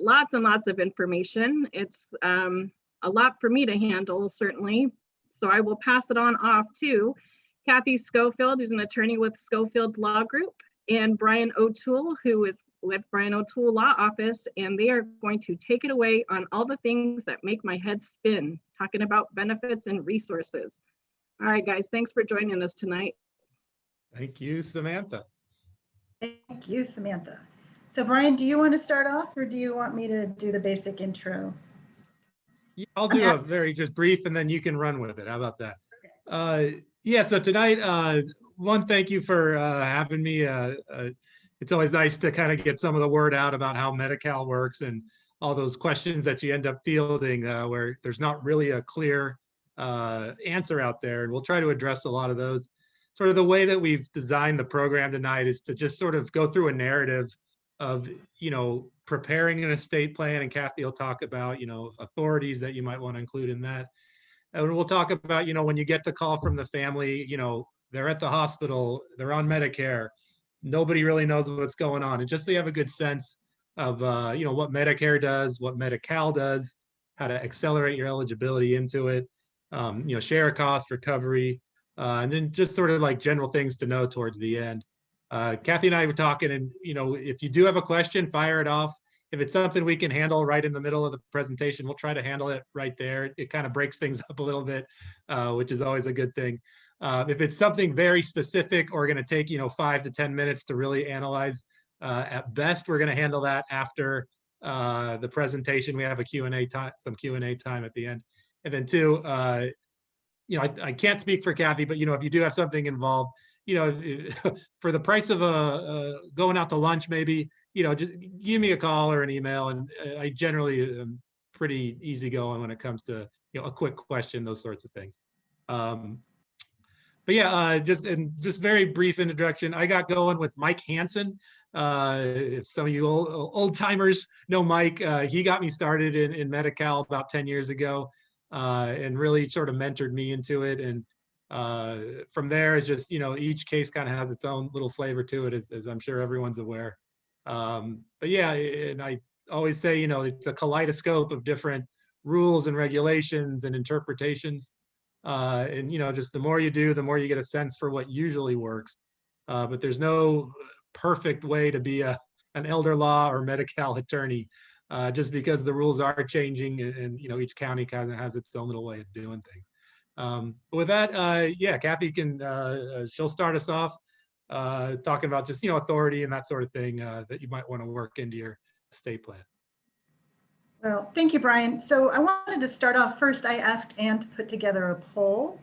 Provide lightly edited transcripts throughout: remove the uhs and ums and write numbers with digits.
lots and lots of information. It's a lot for me to handle, certainly. So I will pass it on off to Kathy Schofield, who's an attorney with Schofield Law Group, and Brian O'Toole, who is with Brian O'Toole Law Office, and they are going to take it away on all the things that make my head spin, talking about benefits and resources. All right, guys, thanks for joining us tonight. Thank you, Samantha. Thank you, Samantha. So Brian, do you want to start off, or do you want me to do the basic intro? Yeah, I'll do a very just brief, and then you can run with it. How about that? Yeah, so tonight, one, thank you for having me. It's always nice to kind of get some of the word out about how Medi-Cal works and all those questions that you end up fielding where there's not really a clear answer out there. And we'll try to address a lot of those. Sort of the way that we've designed the program tonight is to just sort of go through a narrative of, preparing an estate plan, and Kathy will talk about, authorities that you might want to include in that. And we'll talk about, when you get the call from the family, they're at the hospital, they're on Medicare, nobody really knows what's going on. And just so you have a good sense of, what Medicare does, what Medi-Cal does, how to accelerate your eligibility into it, share cost recovery, and then just sort of like general things to know towards the end. Kathy and I were talking, and if you do have a question, fire it off. If it's something we can handle right in the middle of the presentation, we'll try to handle it right there. It kind of breaks things up a little bit, which is always a good thing. If it's something very specific or going to take 5 to 10 minutes to really analyze, at best we're going to handle that after the presentation. We have a Q&A time, some Q&A time at the end. And then two, I can't speak for Kathy, but if you do have something involved, for the price of going out to lunch, maybe, just give me a call or an email. And I generally am pretty easygoing when it comes to, a quick question, those sorts of things. But yeah, just very brief introduction. I got going with Mike Hansen. If some of you old timers know Mike, he got me started in Medi-Cal about 10 years ago, and really sort of mentored me into it. And from there, it's just, each case kind of has its own little flavor to it, as I'm sure everyone's aware. But yeah, and I always say, it's a kaleidoscope of different rules and regulations and interpretations. And, just the more you do, the more you get a sense for what usually works. But there's no perfect way to be an elder law or Medi-Cal attorney, just because the rules are changing, and each county kind of has its own little way of doing things. But with that, yeah, Kathy can, she'll start us off talking about just, authority and that sort of thing that you might want to work into your estate plan. Well, thank you, Brian. So I wanted to start off first. I asked Ann to put together a poll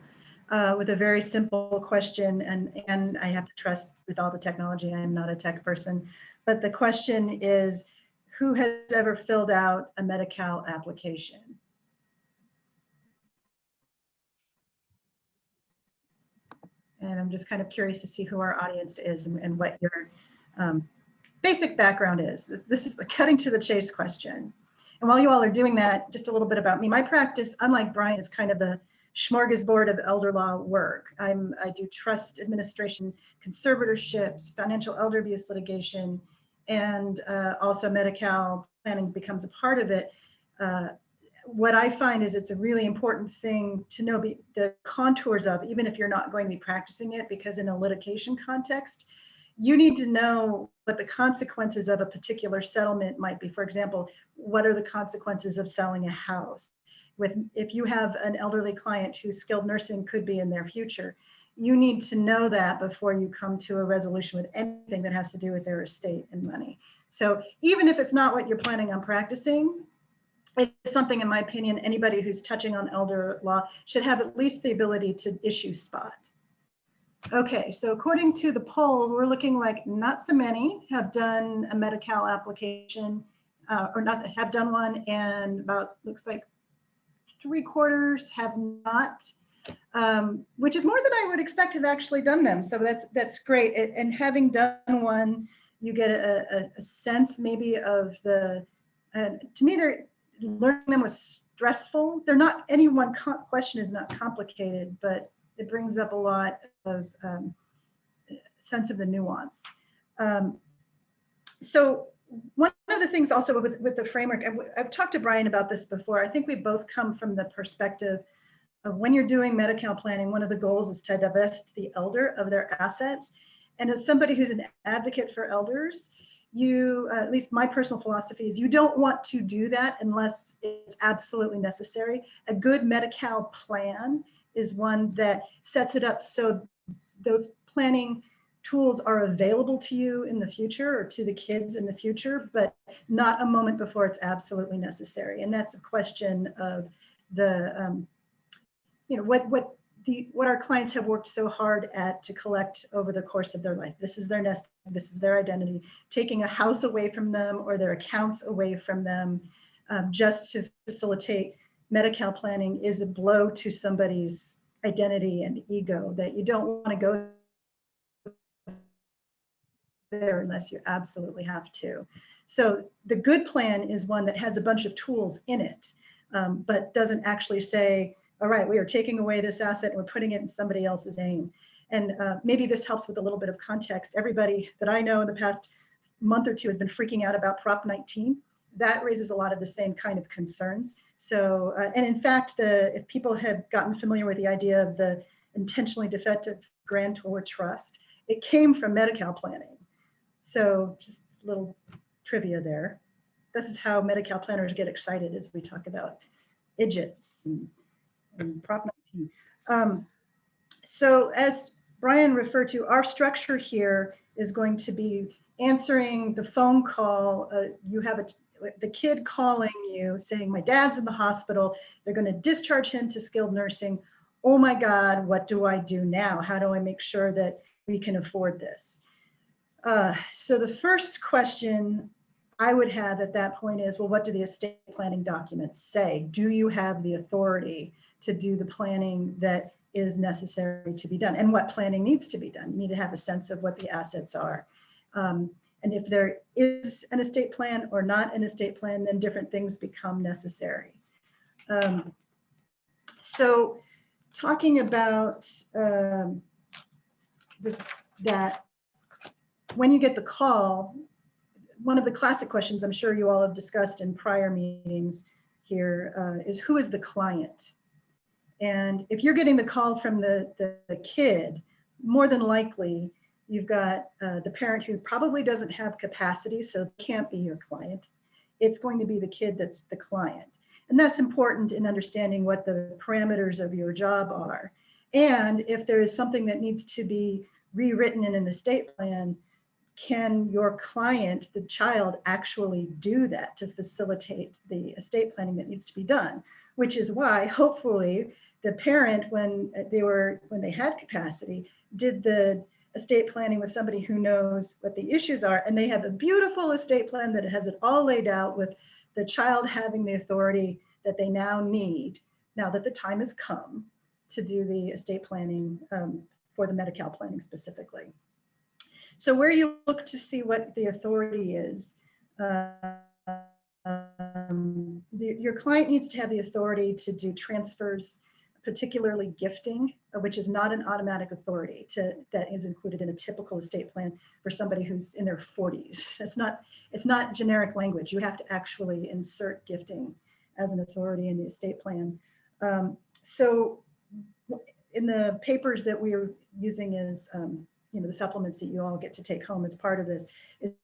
with a very simple question, and I have to trust with all the technology, I am not a tech person, but the question is, who has ever filled out a Medi-Cal application? And I'm just kind of curious to see who our audience is and what your basic background is. This is the cutting to the chase question. And while you all are doing that, just a little bit about me. My practice, unlike Brian, is kind of the smorgasbord of elder law work. I do trust administration, conservatorships, financial elder abuse litigation, and also Medi-Cal planning becomes a part of it. What I find is it's a really important thing to know the contours of, even if you're not going to be practicing it, because in a litigation context, you need to know what the consequences of a particular settlement might be. For example, what are the consequences of selling a house? If you have an elderly client whose skilled nursing could be in their future, you need to know that before you come to a resolution with anything that has to do with their estate and money. So even if it's not what you're planning on practicing, it's something, in my opinion, anybody who's touching on elder law should have at least the ability to issue spot. Okay, so according to the poll, we're looking like not so many have done a Medi-Cal application, or not have done one, and about, looks like 3/4 have not, which is more than I would expect have actually done them. So that's great. And having done one, you get a sense maybe of the, to me, learning them was stressful. They're not, any one question is not complicated, but it brings up a lot of sense of the nuance. So one of the things also with the framework, I've talked to Brian about this before. I think we both come from the perspective of when you're doing Medi-Cal planning, one of the goals is to divest the elder of their assets. And as somebody who's an advocate for elders, you, at least my personal philosophy is you don't want to do that unless it's absolutely necessary. A good Medi-Cal plan is one that sets it up so those planning tools are available to you in the future or to the kids in the future, but not a moment before it's absolutely necessary. And that's a question of the, you know, what our clients have worked so hard at to collect over the course of their life. This is their nest, this is their identity. Taking a house away from them or their accounts away from them just to facilitate Medi-Cal planning is a blow to somebody's identity and ego that you don't want to go there unless you absolutely have to. So the good plan is one that has a bunch of tools in it, but doesn't actually say, all right, we are taking away this asset and we're putting it in somebody else's name. And maybe this helps with a little bit of context. Everybody that I know in the past month or two has been freaking out about Prop 19. That raises a lot of the same kind of concerns. So, and in fact, if people have gotten familiar with the idea of the intentionally defective grantor trust, it came from Medi-Cal planning. So just a little trivia there. This is how Medi-Cal planners get excited as we talk about idiots and Prop 19. So as Brian referred to, our structure here is going to be answering the phone call. You have the kid calling you saying, my dad's in the hospital. They're going to discharge him to skilled nursing. Oh my God, what do I do now? How do I make sure that we can afford this? So the first question I would have at that point is, well, what do the estate planning documents say? Do you have the authority to do the planning that is necessary to be done? And what planning needs to be done? You need to have a sense of what the assets are. And if there is an estate plan or not an estate plan, then different things become necessary. So talking about that, when you get the call, one of the classic questions I'm sure you all have discussed in prior meetings here is who is the client? And if you're getting the call from the kid, more than likely, you've got the parent who probably doesn't have capacity, so can't be your client. It's going to be the kid that's the client. And that's important in understanding what the parameters of your job are. And if there is something that needs to be rewritten in an estate plan, can your client, the child, actually do that to facilitate the estate planning that needs to be done? Which is why, hopefully, the parent, when they had capacity, did the estate planning with somebody who knows what the issues are, and they have a beautiful estate plan that has it all laid out with the child having the authority that they now need, now that the time has come to do the estate planning for the Medi-Cal planning specifically. So where you look to see what the authority is, your client needs to have the authority to do transfers, particularly gifting, which is not an automatic authority that is included in a typical estate plan for somebody who's in their 40s. It's not generic language. You have to actually insert gifting as an authority in the estate plan. So in the papers that we're using as the supplements that you all get to take home as part of this,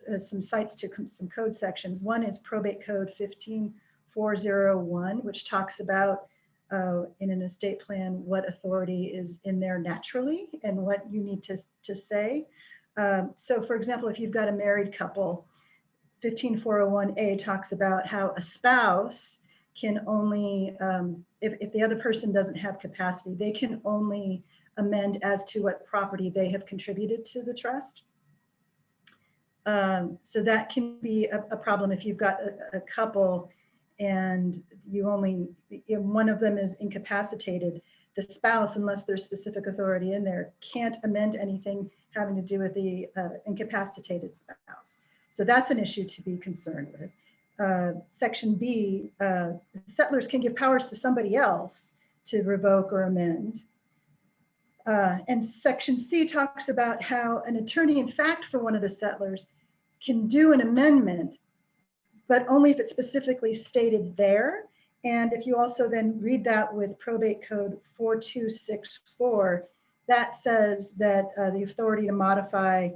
is some sites to some code sections. One is Probate Code 15401, which talks about in an estate plan what authority is in there naturally and what you need to say. So for example, if you've got a married couple, 15401A talks about how a spouse can only, if the other person doesn't have capacity, they can only amend as to what property they have contributed to the trust. So that can be a problem if you've got a couple and one of them is incapacitated. The spouse, unless there's specific authority in there, can't amend anything having to do with the incapacitated spouse. So that's an issue to be concerned with. Section B, settlers can give powers to somebody else to revoke or amend. And Section C talks about how an attorney in fact for one of the settlers can do an amendment, but only if it's specifically stated there. And if you also then read that with probate code 4264, that says that the authority to modify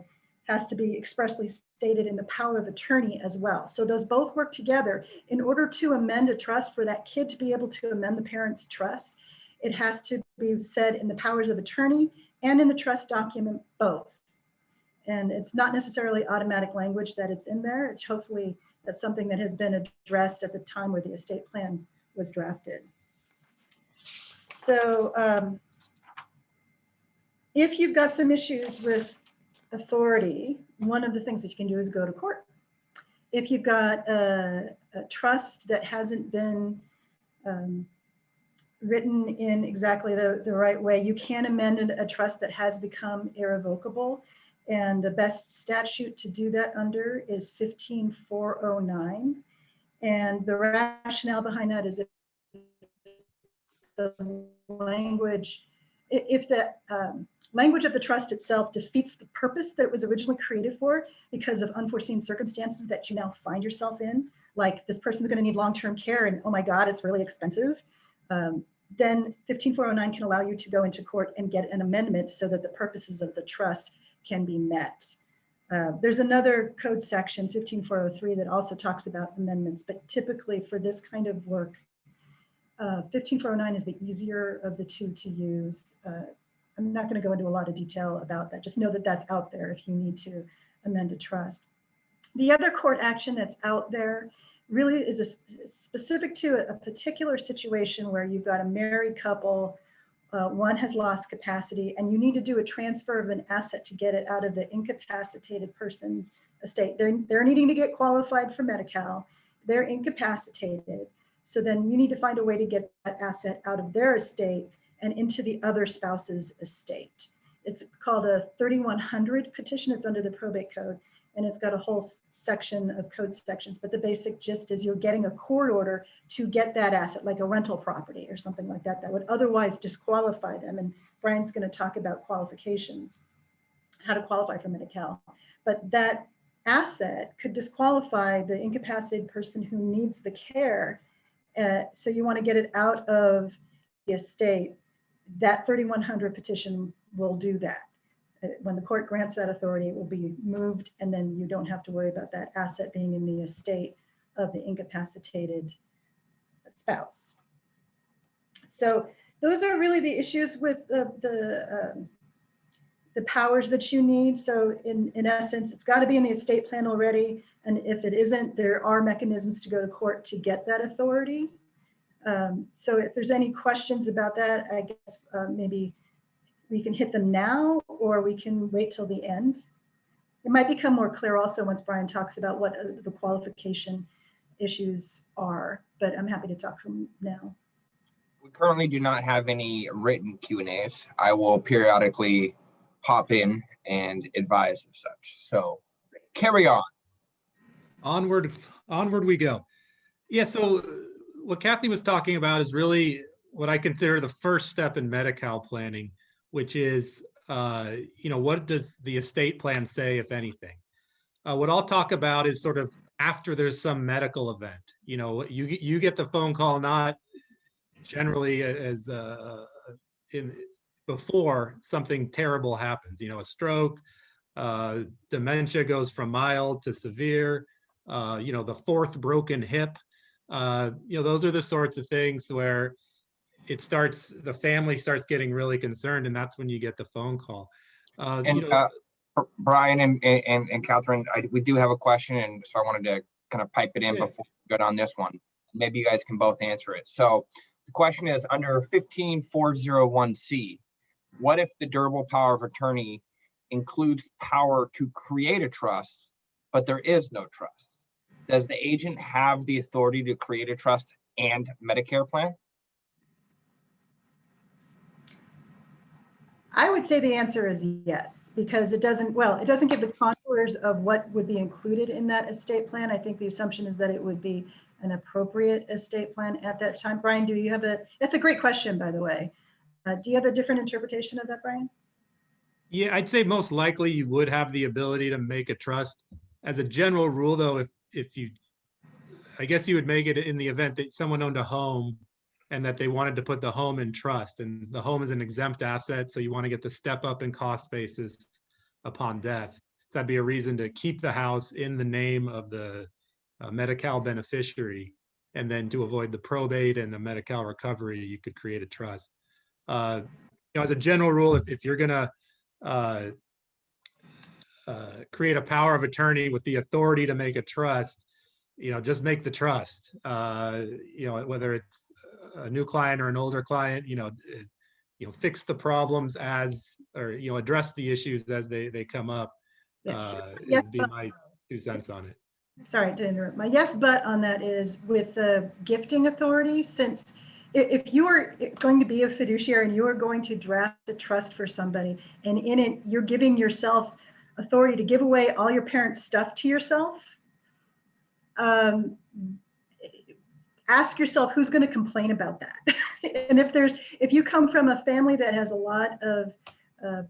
has to be expressly stated in the power of attorney as well. So those both work together. In order to amend a trust, for that kid to be able to amend the parent's trust, it has to be said in the powers of attorney and in the trust document both. And it's not necessarily automatic language that it's in there. It's hopefully that's something that has been addressed at the time where the estate plan was drafted. So if you've got some issues with authority, one of the things that you can do is go to court. If you've got a trust that hasn't been written in exactly the right way, you can amend a trust that has become irrevocable. And the best statute to do that under is 15409. And the rationale behind that is if the language, if the language of the trust itself defeats the purpose that it was originally created for because of unforeseen circumstances that you now find yourself in, like this person's going to need long-term care and oh my God, it's really expensive, then 15409 can allow you to go into court and get an amendment so that the purposes of the trust can be met. There's another code section, 15403, that also talks about amendments, but typically for this kind of work, 15409 is the easier of the two to use. I'm not going to go into a lot of detail about that. Just know that that's out there if you need to amend a trust. The other court action that's out there really is specific to a particular situation where you've got a married couple, one has lost capacity, and you need to do a transfer of an asset to get it out of the incapacitated person's estate. They're needing to get qualified for Medi-Cal. They're incapacitated. So then you need to find a way to get that asset out of their estate and into the other spouse's estate. It's called a 3100 petition. It's under the probate code, and it's got a whole section of code sections. But the basic gist is you're getting a court order to get that asset, like a rental property or something like that, that would otherwise disqualify them. And Brian's going to talk about qualifications, how to qualify for Medi-Cal. But that asset could disqualify the incapacitated person who needs the care. So you want to get it out of the estate. That 3100 petition will do that. When the court grants that authority, it will be moved, and then you don't have to worry about that asset being in the estate of the incapacitated spouse. So those are really the issues with the powers that you need. So in essence, it's got to be in the estate plan already. And if it isn't, there are mechanisms to go to court to get that authority. So if there's any questions about that, I guess maybe we can hit them now, or we can wait till the end. It might become more clear also once Brian talks about what the qualification issues are, but I'm happy to talk from now. We currently do not have any written Q&As. I will periodically pop in and advise of such. So carry on. Onward we go. Yeah, so what Kathy was talking about is really what I consider the first step in Medi-Cal planning, which is, what does the estate plan say, if anything? What I'll talk about is sort of after there's some medical event. You get the phone call, not generally as before something terrible happens. A stroke, dementia goes from mild to severe. The fourth broken hip. Those are the sorts of things where the family starts getting really concerned, and that's when you get the phone call. Brian and Kathryn, we do have a question, and so I wanted to kind of pipe it in before we go on this one. Maybe you guys can both answer it. So the question is, under 15401C, what if the durable power of attorney includes power to create a trust, but there is no trust? Does the agent have the authority to create a trust and Medicare plan? I would say the answer is yes, because it doesn't give the contours of what would be included in that estate plan. I think the assumption is that it would be an appropriate estate plan at that time. Brian, that's a great question, by the way. Do you have a different interpretation of that, Brian? Yeah, I'd say most likely you would have the ability to make a trust. as a general rule though, if you, I guess you would make it in the event that someone owned a home and that they wanted to put the home in trust, and the home is an exempt asset, so you want to get the step up in cost basis upon death. So that'd be a reason to keep the house in the name of the Medi-Cal beneficiary, and then to avoid the probate and the Medi-Cal recovery, you could create a trust. You know, as a general rule, if you're gonna create a power of attorney with the authority to make a trust, you know, just make the trust. You know, whether it's a new client or an older client, you know, fix the problems as, or, you know, address the issues as they come up. Yes, Would be my 2 cents on it. Sorry to interrupt. My yes, but on that is with the gifting authority, since if you are going to be a fiduciary and you are going to draft a trust for somebody, and in it, you're giving yourself authority to give away all your parents' stuff to yourself, ask yourself who's going to complain about that. And if you come from a family that has a lot of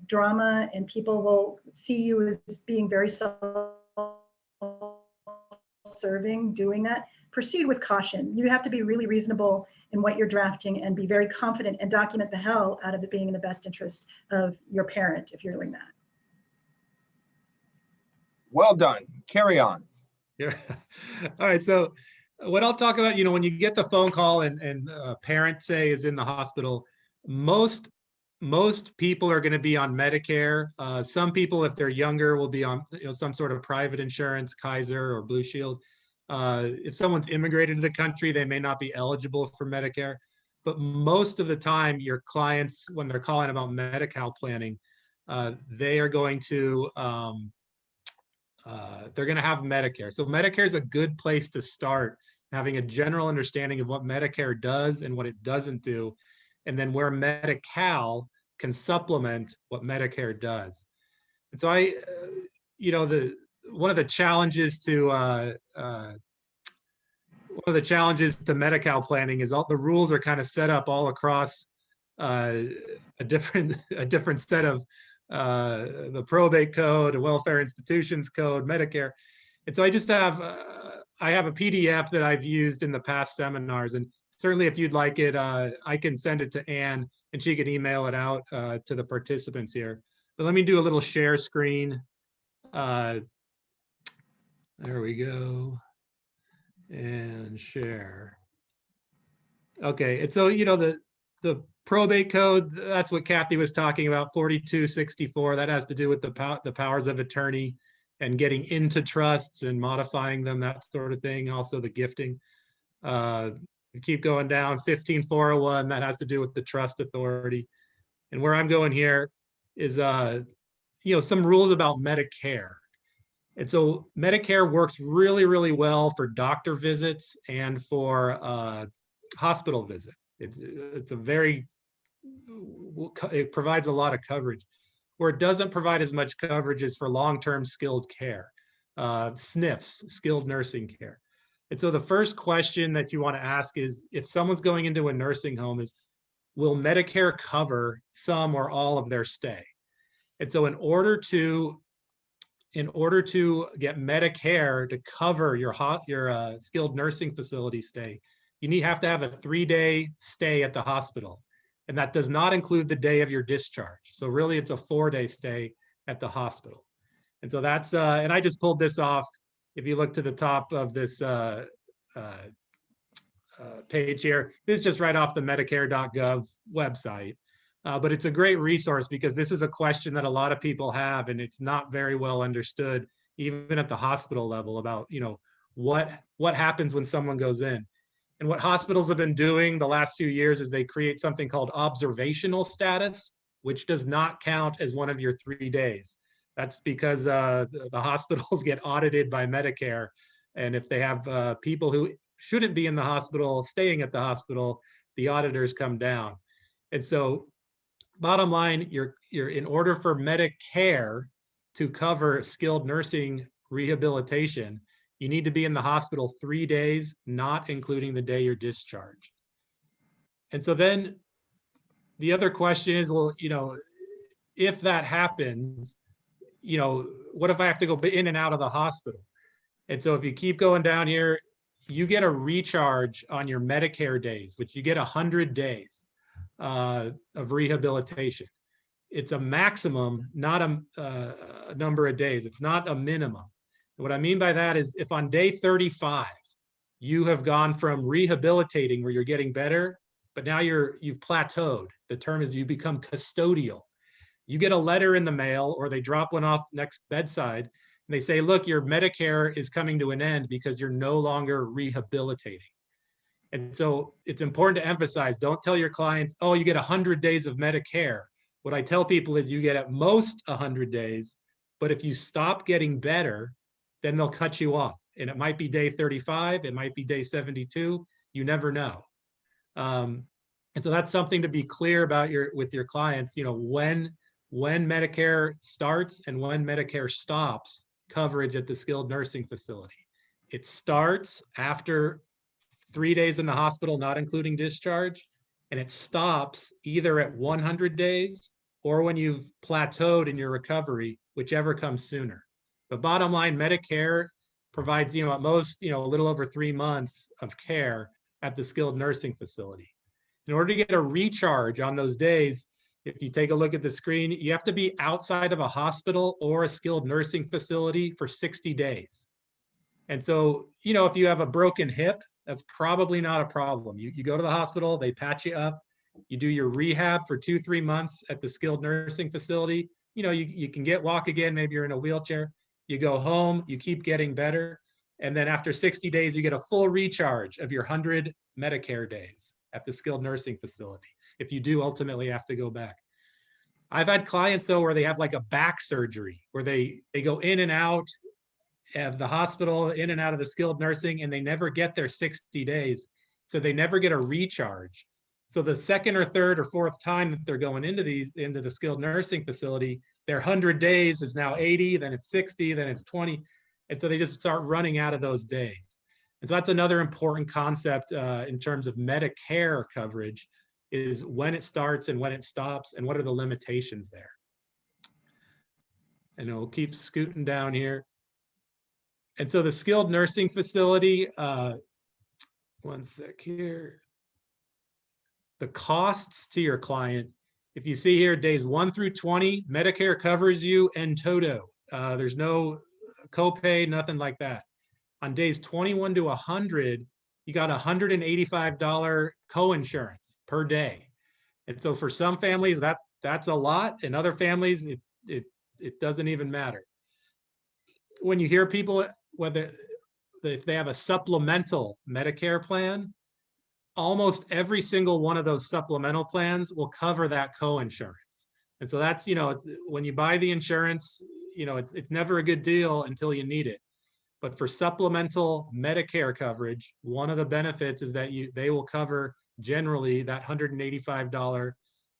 drama, and people will see you as being very self-serving doing that, proceed with caution. You have to be really reasonable in what you're drafting and be very confident and document the hell out of it being in the best interest of your parent if you're doing that. Well done. Carry on. Yeah. All right. So what I'll talk about, you know, when you get the phone call and a parent, say, is in the hospital, most people are going to be on Medicare. Some people, if they're younger, will be on, you know, some sort of private insurance, Kaiser or Blue Shield. If someone's immigrated to the country, they may not be eligible for Medicare. But most of the time, your clients, when they're calling about Medi-Cal planning, they are going to they're going to have Medicare. So Medicare is a good place to start, having a general understanding of what Medicare does and what it doesn't do, and then where Medi-Cal can supplement what Medicare does. And so you know, one of the challenges to Medi-Cal planning is all the rules are kind of set up all across a different set of the probate code, the welfare institutions code, Medicare. And so I just have I have a PDF that I've used in the past seminars, and certainly if you'd like it, I can send it to Anne and she can email it out to the participants here. But let me do a little share screen. There we go. And share. Okay, and so, you know, the probate code, that's what Kathy was talking about, 4264. That has to do with the powers of attorney and getting into trusts and modifying them, that sort of thing. Also the gifting. Keep going down, 15401, that has to do with the trust authority. And where I'm going here is, you know, some rules about Medicare. And so Medicare works really, really well for doctor visits and for hospital visit. It's a very, it provides a lot of coverage. Where it doesn't provide as much coverage is for long-term skilled care, SNFs, skilled nursing care. And so the first question that you want to ask is, if someone's going into a nursing home, is, will Medicare cover some or all of their stay? And so in order to get Medicare to cover your skilled nursing facility stay, you have to have a 3-day stay at the hospital. And that does not include the day of your discharge. So really it's a 4-day stay at the hospital. And so that's, and I just pulled this off. If you look to the top of this page here, this is just right off the Medicare.gov website. But it's a great resource because this is a question that a lot of people have, and it's not very well understood, even at the hospital level, about, you know, what happens when someone goes in. And what hospitals have been doing the last few years is they create something called observational status, which does not count as one of your 3 days. That's because the hospitals get audited by Medicare. And if they have people who shouldn't be in the hospital staying at the hospital, the auditors come down. And so bottom line, you're in order for Medicare to cover skilled nursing rehabilitation, you need to be in the hospital 3 days, not including the day you're discharged. And so then the other question is, well, you know, if that happens, you know, what if I have to go in and out of the hospital? And so if you keep going down here, you get a recharge on your Medicare days, which you get 100 days of rehabilitation. It's a maximum, not a number of days. It's not a minimum. What I mean by that is if on day 35, you have gone from rehabilitating where you're getting better, but now you've plateaued. The term is you become custodial. You get a letter in the mail or they drop one off next bedside and they say, look, your Medicare is coming to an end because you're no longer rehabilitating. And so it's important to emphasize, don't tell your clients, oh, you get 100 days of Medicare. What I tell people is you get at most 100 days, but if you stop getting better, then they'll cut you off. And it might be day 35, it might be day 72, you never know. And so that's something to be clear about with your clients, you know, when Medicare starts and when Medicare stops coverage at the skilled nursing facility. It starts after 3 days in the hospital, not including discharge, and it stops either at 100 days or when you've plateaued in your recovery, whichever comes sooner. But bottom line, Medicare provides, you know, at most, you know, a little over 3 months of care at the skilled nursing facility. In order to get a recharge on those days, if you take a look at the screen, you have to be outside of a hospital or a skilled nursing facility for 60 days. And so, you know, if you have a broken hip, that's probably not a problem. You go to the hospital, they patch you up, you do your rehab for 2-3 months at the skilled nursing facility. You know, you can walk again, maybe you're in a wheelchair. You go home, you keep getting better. And then after 60 days, you get a full recharge of your 100 Medicare days at the skilled nursing facility, if you do ultimately have to go back. I've had clients though, where they have like a back surgery, where they go in and out of the hospital, in and out of the skilled nursing, and they never get their 60 days. So they never get a recharge. So the second or third or fourth time that they're going into the skilled nursing facility, their 100 days is now 80, then it's 60, then it's 20. And so they just start running out of those days. And so that's another important concept in terms of Medicare coverage, is when it starts and when it stops and what are the limitations there. And we'll keep scooting down here. And so the skilled nursing facility, one sec here. The costs to your client, if you see here, days 1 through 20, Medicare covers you en toto. There's no copay, nothing like that. On days 21 to 100, you got $185 coinsurance per day. And so for some families, that's a lot. In other families, it doesn't even matter. When you hear people, if they have a supplemental Medicare plan, almost every single one of those supplemental plans will cover that coinsurance. And so that's, you know, when you buy the insurance, you know, it's never a good deal until you need it. But for supplemental Medicare coverage, one of the benefits is that they will cover generally that $185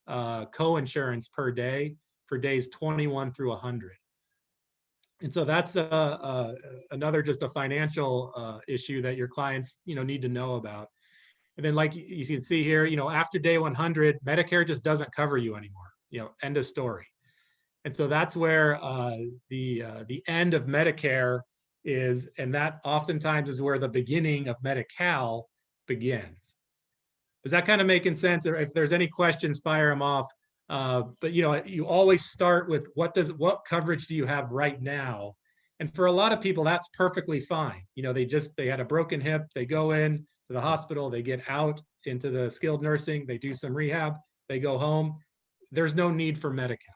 coinsurance per day for days 21 through 100. And so that's another just a financial issue that your clients, you know, need to know about. And then, like you can see here, you know, after day 100, Medicare just doesn't cover you anymore. You know, end of story. And so that's where the end of Medicare is, and that oftentimes is where the beginning of Medi-Cal begins. Is that kind of making sense? Or if there's any questions, fire them off. But you know, you always start with what coverage do you have right now? And for a lot of people, that's perfectly fine. You know, they had a broken hip, they go in to the hospital, they get out into the skilled nursing, they do some rehab, they go home. There's no need for Medi-Cal.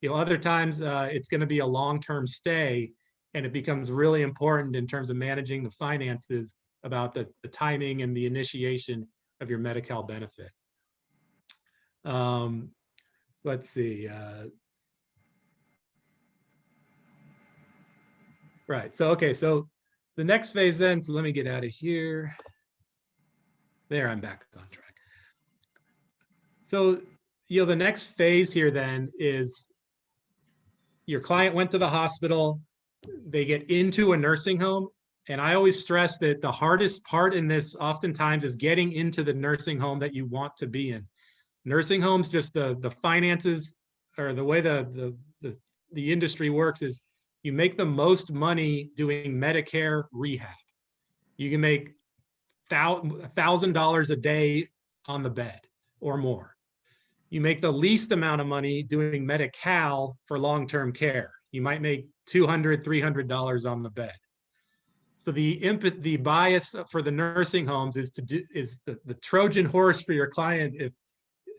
You know, other times it's going to be a long-term stay, and it becomes really important in terms of managing the finances about the timing and the initiation of your Medi-Cal benefit. Let's see. Right. So, okay. So the next phase then, so let me get out of here. There, I'm back on track. So, you know, the next phase here then is your client went to the hospital, they get into a nursing home. And I always stress that the hardest part in this oftentimes is getting into the nursing home that you want to be in. Nursing homes, just the finances, or the way the industry works is You make the most money doing Medicare rehab. You can make $1,000 a day on the bed or more. You make the least amount of money doing Medi-Cal for long-term care. You might make $200, $300 on the bed. So the bias for the nursing homes is the Trojan horse for your client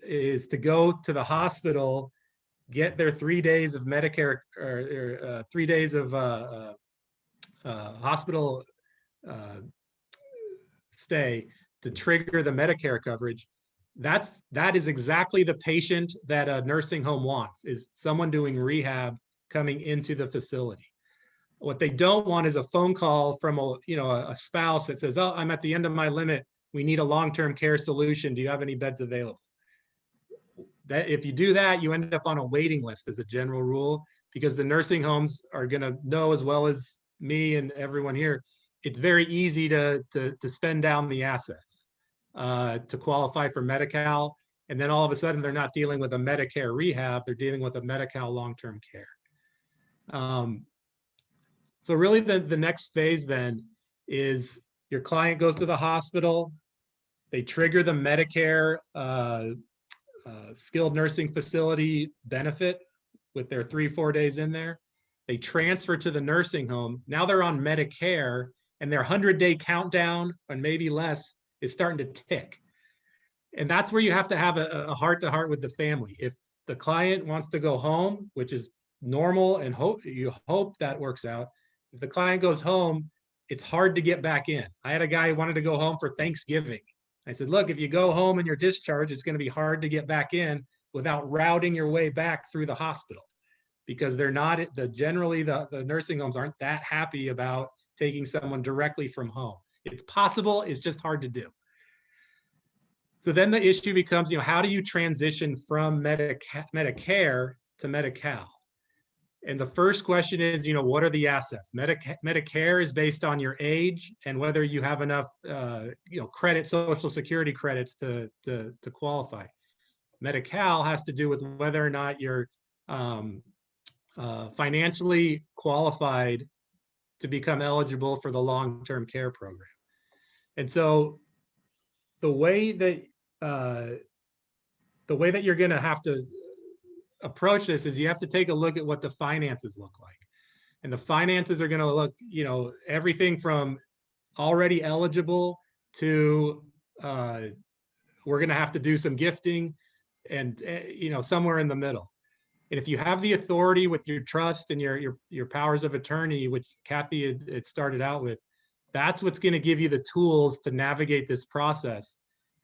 is to go to the hospital, get their 3 days of Medicare or 3 days of hospital stay to trigger the Medicare coverage. That is exactly the patient that a nursing home wants, is someone doing rehab coming into the facility. What they don't want is a phone call from a spouse that says, "Oh, I'm at the end of my limit. We need a long-term care solution. Do you have any beds available?" That if you do that, you end up on a waiting list as a general rule, because the nursing homes are going to know as well as me and everyone here, it's very easy to spend down the assets to qualify for Medi-Cal. And then all of a sudden they're not dealing with a Medicare rehab, they're dealing with a Medi-Cal long-term care. So really the next phase then is your client goes to the hospital, they trigger the Medicare skilled nursing facility benefit with their 3-4 days in there. They transfer to the nursing home. Now they're on Medicare, and their 100-day countdown, and maybe less, is starting to tick. And that's where you have to have a heart-to-heart with the family. If the client wants to go home, which is normal, and you hope that works out. If the client goes home, it's hard to get back in. I had a guy who wanted to go home for Thanksgiving. I said, look, if you go home and you're discharged, it's going to be hard to get back in without routing your way back through the hospital, because they're not, generally the nursing homes aren't that happy about taking someone directly from home. It's possible, it's just hard to do. So then the issue becomes, how do you transition from Medicare to Medi-Cal? And the first question is, what are the assets? Medicare is based on your age and whether you have enough, credit, Social Security credits to qualify. Medi-Cal has to do with whether or not you're financially qualified to become eligible for the long-term care program. And so the way that you're going to have to approach this is you have to take a look at what the finances look like. And the finances are going to look, everything from already eligible to we're going to have to do some gifting and, somewhere in the middle. And if you have the authority with your trust and your powers of attorney, which Kathy had started out with, that's what's going to give you the tools to navigate this process.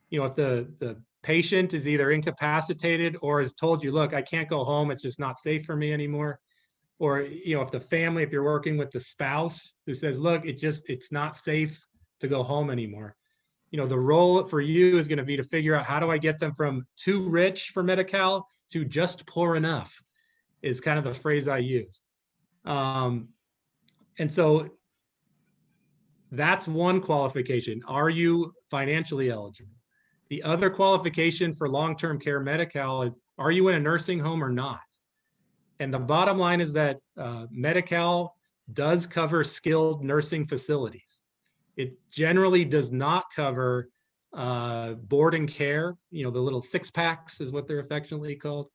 If the patient is either incapacitated or has told you, look, I can't go home, it's just not safe for me anymore. Or, if the family, if you're working with the spouse who says, look, it's not safe to go home anymore. The role for you is going to be to figure out, how do I get them from too rich for Medi-Cal to just poor enough, is kind of the phrase I use. And so that's one qualification. Are you financially eligible? The other qualification for long-term care Medi-Cal is, are you in a nursing home or not? And the bottom line is that Medi-Cal does cover skilled nursing facilities. It generally does not cover board and care, the little 6-packs is what they're affectionately called.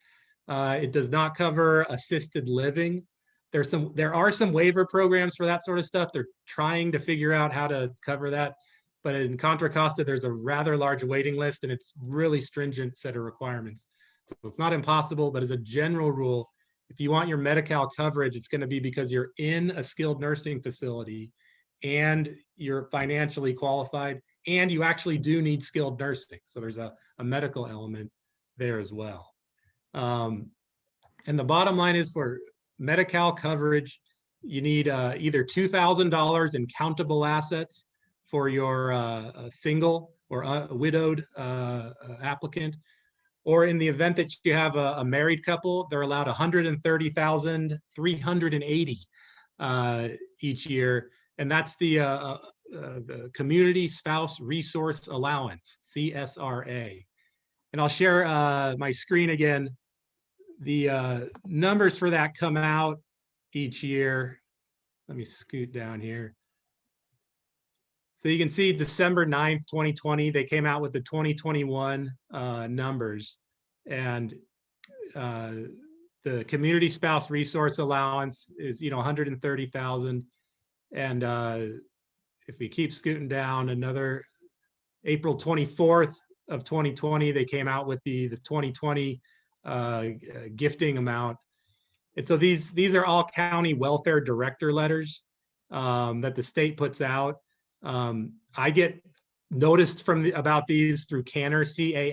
It does not cover assisted living. There are some waiver programs for that sort of stuff. They're trying to figure out how to cover that. But in Contra Costa, there's a rather large waiting list, and it's really stringent set of requirements. So it's not impossible, but as a general rule, if you want your Medi-Cal coverage, it's going to be because you're in a skilled nursing facility and you're financially qualified, and you actually do need skilled nursing. So there's a medical element there as well. And the bottom line is, for Medi-Cal coverage, you need either $2,000 in countable assets for your single or widowed applicant, or in the event that you have a married couple, they're allowed $130,380 each year, and that's the Community Spouse Resource Allowance, CSRA. And I'll share my screen again. The numbers for that come out each year. Let me scoot down here. So you can see December 9th, 2020, they came out with the 2021 numbers. And the community spouse resource allowance is, 130,000. And if we keep scooting down, another April 24th of 2020, they came out with the 2020 gifting amount. And so these are all county welfare director letters that the state puts out. I get noticed about these through Canner, CANHR.org.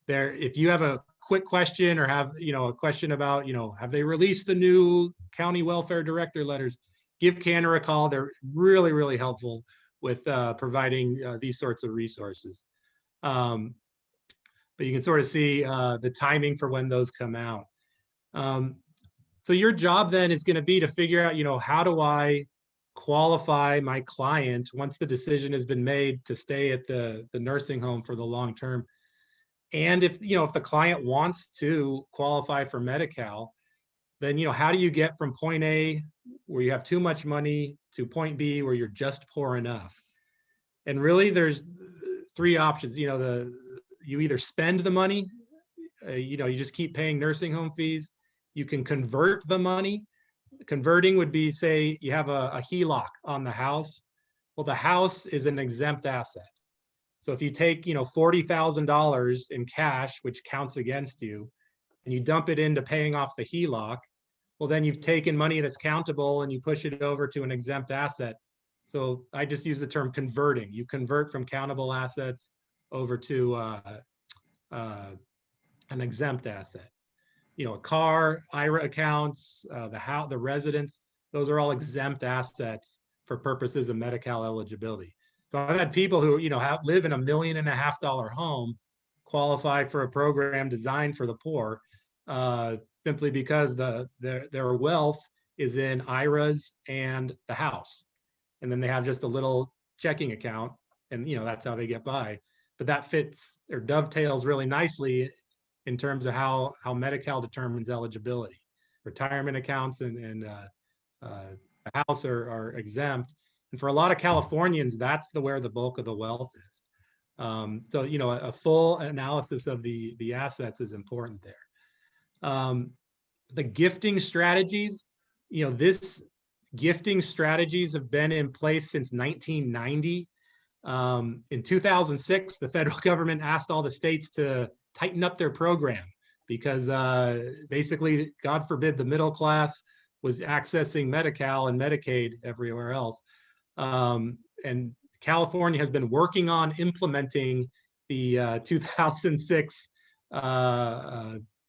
There, if you have a quick question or have a question about have they released the new county welfare director letters, give Canner a call. They're really, really helpful with providing these sorts of resources. But you can sort of see the timing for when those come out. So your job then is going to be to figure out, how do I qualify my client once the decision has been made to stay at the nursing home for the long term. And if the client wants to qualify for Medi-Cal, then how do you get from point A where you have too much money to point B where you're just poor enough? And really there's three options. You either spend the money, you just keep paying nursing home fees. You can convert the money. Converting would be, say you have a HELOC on the house. Well, the house is an exempt asset. So if you take, $40,000 in cash, which counts against you, and you dump it into paying off the HELOC, well, then you've taken money that's countable and you push it over to an exempt asset. So I just use the term converting. You convert from countable assets over to an exempt asset. A car, IRA accounts, the house, the residence, those are all exempt assets for purposes of Medi-Cal eligibility. So I've had people who, live in $1.5 million home qualify for a program designed for the poor, simply because their wealth is in IRAs and the house. And then they have just a little checking account and, that's how they get by. But that fits or dovetails really nicely in terms of how Medi-Cal determines eligibility. Retirement accounts and the house are exempt. And for a lot of Californians, that's where the bulk of the wealth is. So, a full analysis of the assets is important there. The gifting strategies, this gifting strategies have been in place since 1990. In 2006, the federal government asked all the states to tighten up their program because basically, God forbid, the middle class was accessing Medi-Cal and Medicaid everywhere else. And California has been working on implementing the 2006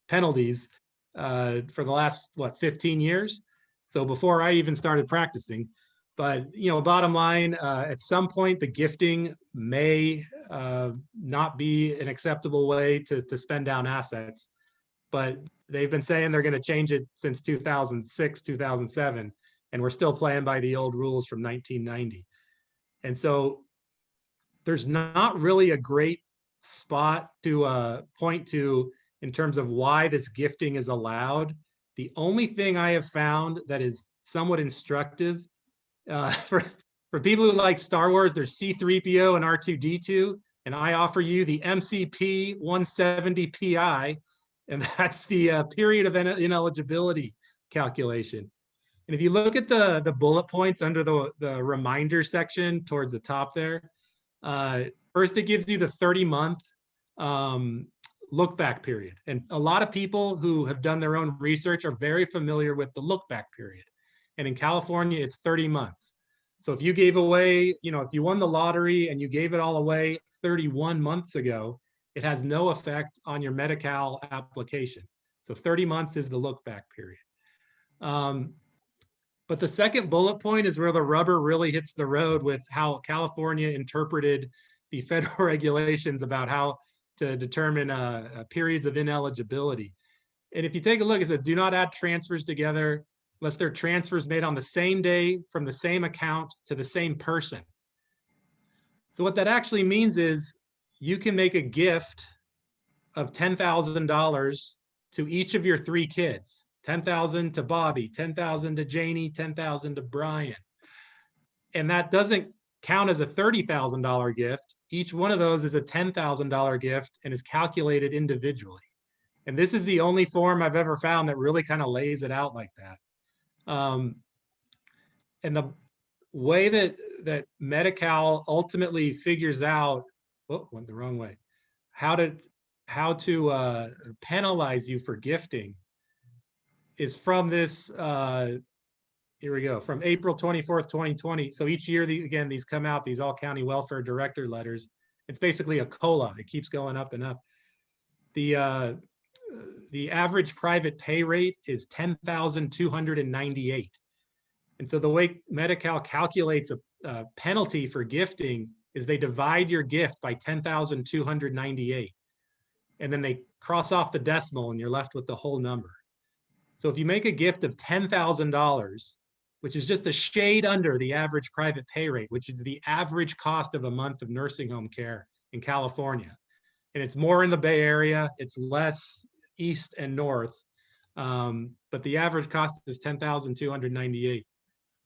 penalties for the last, 15 years? So before I even started practicing. But, bottom line, at some point, the gifting may not be an acceptable way to spend down assets. But they've been saying they're going to change it since 2006, 2007, and we're still playing by the old rules from 1990. And so there's not really a great spot to point to in terms of why this gifting is allowed. The only thing I have found that is somewhat instructive for people who like Star Wars, there's C-3PO and R2-D2, and I offer you the MCP 170 PI, and that's the period of ineligibility calculation. And if you look at the bullet points under the reminder section towards the top there, first it gives you the 30-month look back period. And a lot of people who have done their own research are very familiar with the look back period. And in California, it's 30 months. So if you gave away, if you won the lottery and you gave it all away 31 months ago, it has no effect on your Medi-Cal application. So 30 months is the look back period. But the second bullet point is where the rubber really hits the road with how California interpreted the federal regulations about how to determine periods of ineligibility. And if you take a look, it says, do not add transfers together unless they're transfers made on the same day from the same account to the same person. So what that actually means is you can make a gift of $10,000 to each of your 3 kids. 10,000 to Bobby, 10,000 to Janie, 10,000 to Brian. And that doesn't count as a $30,000 gift. Each one of those is a $10,000 gift and is calculated individually. And this is the only form I've ever found that really kind of lays it out like that. And the way that Medi-Cal ultimately figures out, oh, went the wrong way, how to penalize you for gifting is from this, here we go, from April 24th, 2020. So each year, again, these come out, these all county welfare director letters. It's basically a COLA. It keeps going up and up. The average private pay rate is $10,298. And so the way Medi-Cal calculates a penalty for gifting is they divide your gift by 10,298. And then they cross off the decimal and you're left with the whole number. So if you make a gift of $10,000, which is just a shade under the average private pay rate, which is the average cost of a month of nursing home care in California. And it's more in the Bay Area, it's less east and north, but the average cost is $10,298.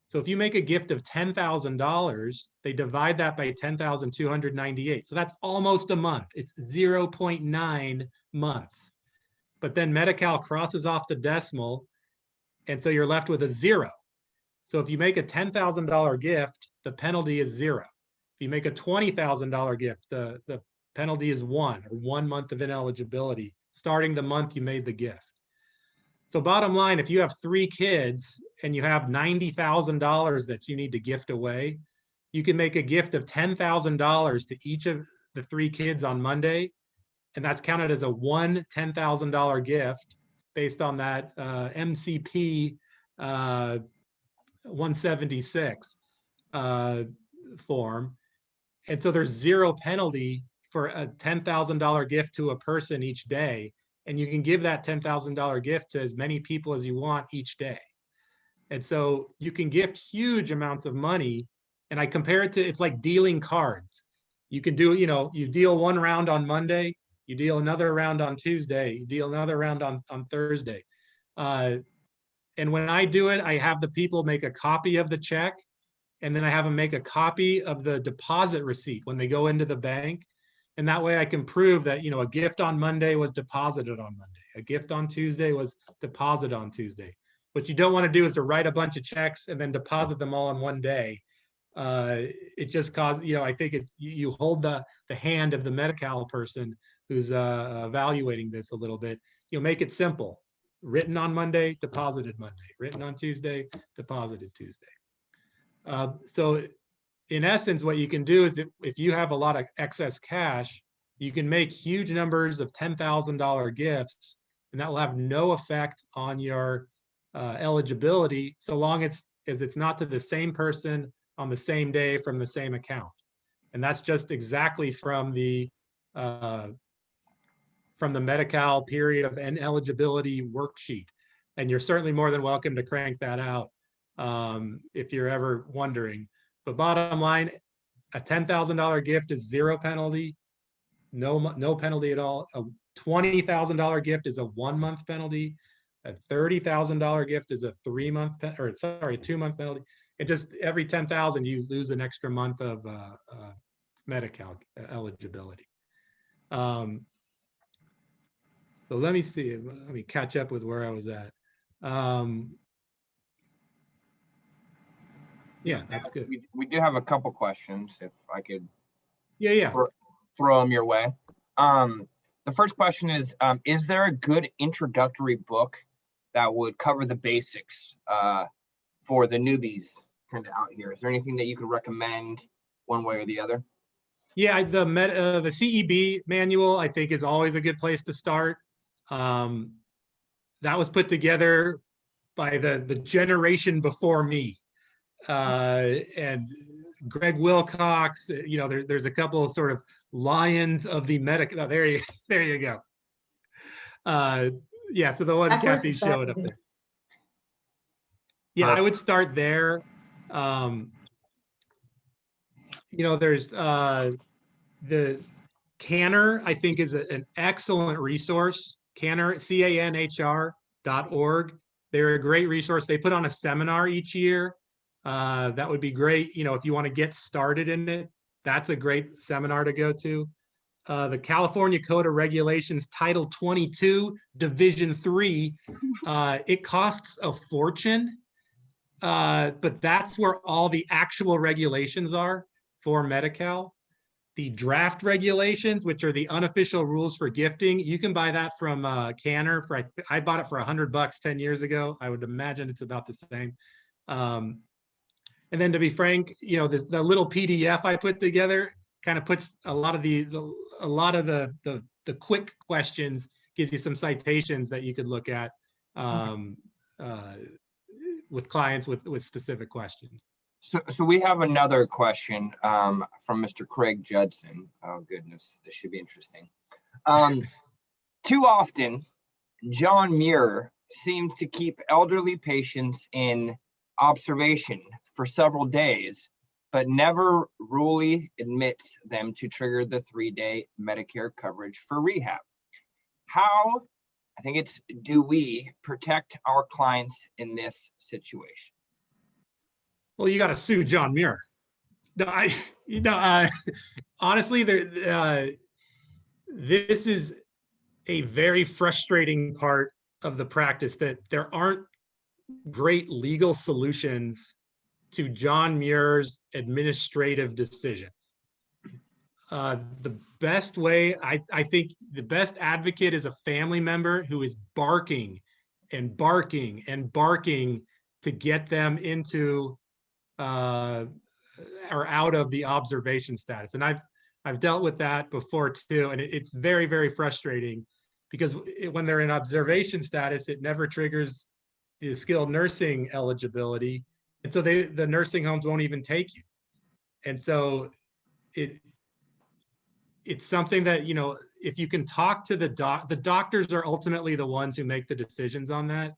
So if you make a gift of $10,000, they divide that by 10,298. So that's almost a month. It's 0.9 months. But then Medi-Cal crosses off the decimal, and so you're left with a 0. So if you make a $10,000 gift, the penalty is 0. If you make a $20,000 gift, the penalty is 1, or 1 month of ineligibility, starting the month you made the gift. So bottom line, if you have 3 kids and you have $90,000 that you need to gift away, you can make a gift of $10,000 to each of the 3 kids on Monday, and that's counted as a one $10,000 gift based on that MCP 176 form. And so there's 0 penalty for a $10,000 gift to a person each day. And you can give that $10,000 gift to as many people as you want each day. And so you can gift huge amounts of money. And I compare it to, it's like dealing cards. You can do, you deal one round on Monday, you deal another round on Tuesday, you deal another round on Thursday. And when I do it, I have the people make a copy of the check, and then I have them make a copy of the deposit receipt when they go into the bank. And that way I can prove that, a gift on Monday was deposited on Monday. A gift on Tuesday was deposited on Tuesday. What you don't want to do is to write a bunch of checks and then deposit them all in one day. It just causes, I think you hold the hand of the Medi-Cal person who's evaluating this a little bit. Make it simple. Written on Monday, deposited Monday. Written on Tuesday, deposited Tuesday. So in essence, what you can do is if you have a lot of excess cash, you can make huge numbers of $10,000 gifts, and that will have no effect on your eligibility, so long as it's not to the same person on the same day from the same account. And that's just exactly from the Medi-Cal period of ineligibility worksheet. And you're certainly more than welcome to crank that out if you're ever wondering. But bottom line, a $10,000 gift is 0 penalty, no penalty at all. A $20,000 gift is a 1-month penalty. A $30,000 gift is a 2-month penalty. And just every 10,000, you lose an extra month of Medi-Cal eligibility. So let me see. Let me catch up with where I was at. Yeah, that's good. We do have a couple questions, if I could throw them your way. The first question is there a good introductory book that would cover the basics for the newbies kind of out here? Is there anything that you could recommend one way or the other? Yeah, the CEB manual, I think, is always a good place to start. That was put together by the generation before me. And Greg Wilcox, there's a couple of sort of lions of the Medi-Cal. Oh, there you go. Yeah, so the one Kathy showed up there. Yeah, I would start there. There's the Canner, I think, is an excellent resource. Canner, CANHR.org They're a great resource. They put on a seminar each year. That would be great. You know, if you want to get started in it, that's a great seminar to go to. The California Code of Regulations, Title 22, Division 3, it costs a fortune, but that's where all the actual regulations are for Medi-Cal. The draft regulations, which are the unofficial rules for gifting, you can buy that from Canner for, I bought it for $100 10 years ago. I would imagine it's about the same. And then to be frank, you know, the little PDF I put together kind of puts a lot of the quick questions, gives you some citations that you could look at with clients with specific questions. So we have another question from Mr. Craig Judson. Oh goodness, this should be interesting. Too often, John Muir seems to keep elderly patients in observation for several days, but never really admits them to trigger the 3-day Medicare coverage for rehab. How, I think it's, do we protect our clients in this situation? Well, you got to sue John Muir. No, honestly, this is a very frustrating part of the practice, that there aren't great legal solutions to John Muir's administrative decisions. The best way, I think the best advocate is a family member who is barking and barking and barking to get them into or out of the observation status. And I've dealt with that before too. And it's very, very frustrating, because when they're in observation status, it never triggers the skilled nursing eligibility. And so the nursing homes won't even take you. And so it's something that, you know, if you can talk to the doctors are ultimately the ones who make the decisions on that.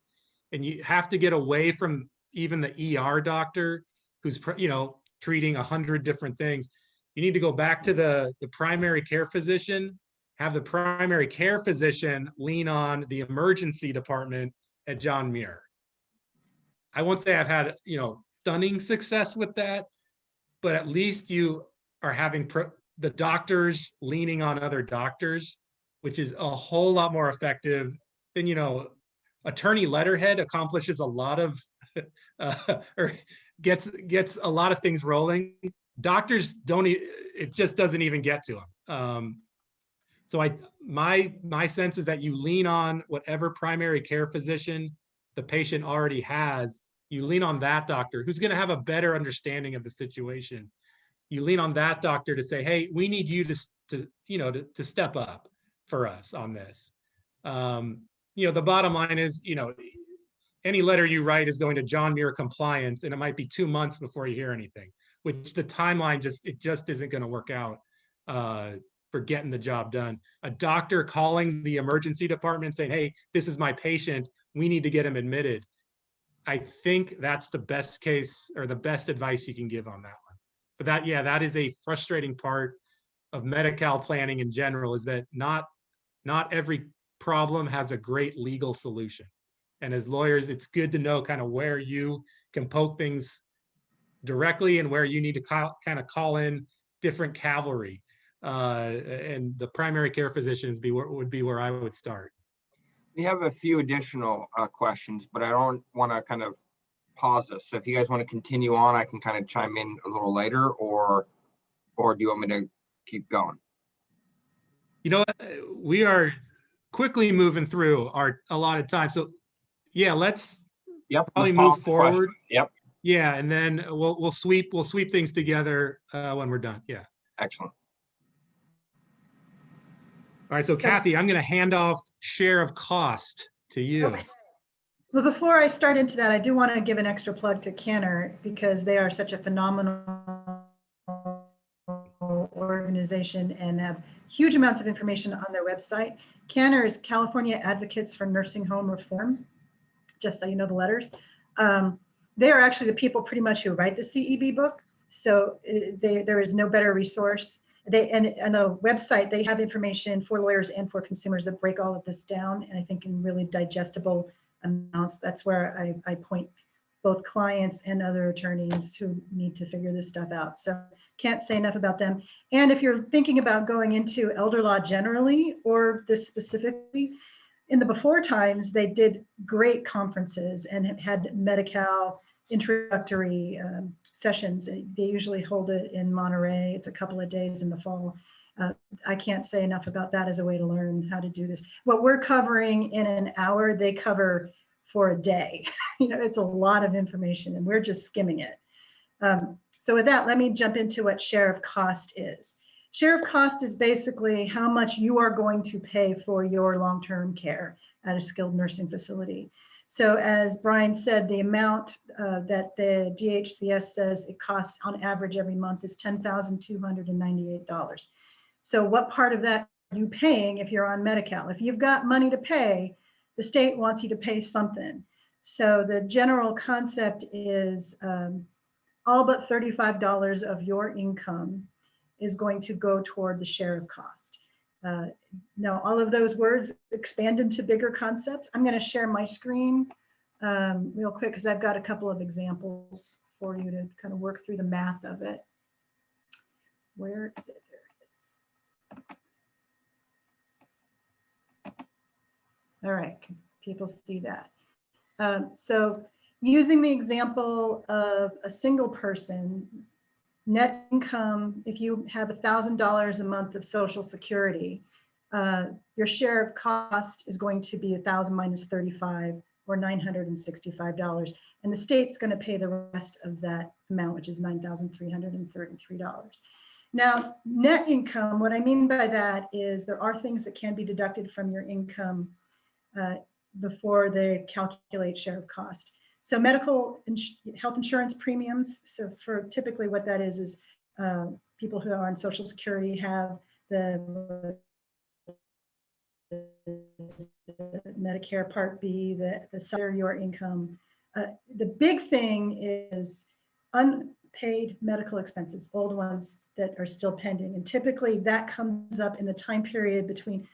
And you have to get away from even the ER doctor who's, you know, treating 100 different things. You need to go back to the primary care physician, have the primary care physician lean on the emergency department at John Muir. I won't say I've had, you know, stunning success with that, but at least you are having the doctors leaning on other doctors, which is a whole lot more effective than, you know, attorney letterhead accomplishes a lot of, or gets a lot of things rolling. Doctors don't, it just doesn't even get to them. So my sense is that you lean on whatever primary care physician the patient already has. You lean on that doctor who's going to have a better understanding of the situation. You lean on that doctor to say, hey, we need you to step up for us on this. You know, the bottom line is, you know, any letter you write is going to John Muir compliance, and it might be 2 months before you hear anything, which the timeline just isn't going to work out for getting the job done. A doctor calling the emergency department saying, hey, this is my patient, we need to get him admitted. I think that's the best case, or the best advice you can give on that one. But that is a frustrating part of Medi-Cal planning in general, is that not every problem has a great legal solution. And as lawyers, it's good to know kind of where you can poke things directly and where you need to kind of call in different cavalry. And the primary care physicians would be where I would start. We have a few additional questions, but I don't want to kind of pause this. So if you guys want to continue on, I can kind of chime in a little later, or do you want me to keep going? You know, we are quickly moving through our allotted time. So yeah, let's probably move forward. Yep. Yeah, and then we'll sweep things together when we're done. Yeah. Excellent. All right, so Kathy, I'm going to hand off share of cost to you. Okay. Well, before I start into that, I do want to give an extra plug to Canner, because they are such a phenomenal organization and have huge amounts of information on their website. Canner is California Advocates for Nursing Home Reform, just so you know the letters. They are actually the people pretty much who write the CEB book. So there is no better resource. And on the website, they have information for lawyers and for consumers that break all of this down, and I think in really digestible amounts. That's where I point both clients and other attorneys who need to figure this stuff out. So can't say enough about them. And if you're thinking about going into elder law generally, or this specifically, in the before times, they did great conferences and had Medi-Cal introductory sessions. They usually hold it in Monterey. It's a couple of days in the fall. I can't say enough about that as a way to learn how to do this. What we're covering in an hour, they cover for a day. You know, it's a lot of information and we're just skimming it. So with that, let me jump into what share of cost is. Share of cost is basically how much you are going to pay for your long-term care at a skilled nursing facility. So as Brian said, the amount that the DHCS says it costs on average every month is $10,298. So what part of that are you paying if you're on Medi-Cal? If you've got money to pay, the state wants you to pay something. So the general concept is all but $35 of your income is going to go toward the share of cost. Now, all of those words expand into bigger concepts. I'm going to share my screen real quick because I've got a couple of examples for you to kind of work through the math of it. Where is it? There it is. All right, can people see that? So using the example of a single person, net income, if you have $1,000 a month of Social Security, your share of cost is going to be 1,000 minus 35 or $965. And the state's going to pay the rest of that amount, which is $9,333. Now, net income, what I mean by that is there are things that can be deducted from your income before they calculate share of cost. So medical health insurance premiums. So for typically what that is people who are on Social Security have the Medicare Part B, the salary, your income. The big thing is unpaid medical expenses, old ones that are still pending. And typically that comes up in the time period between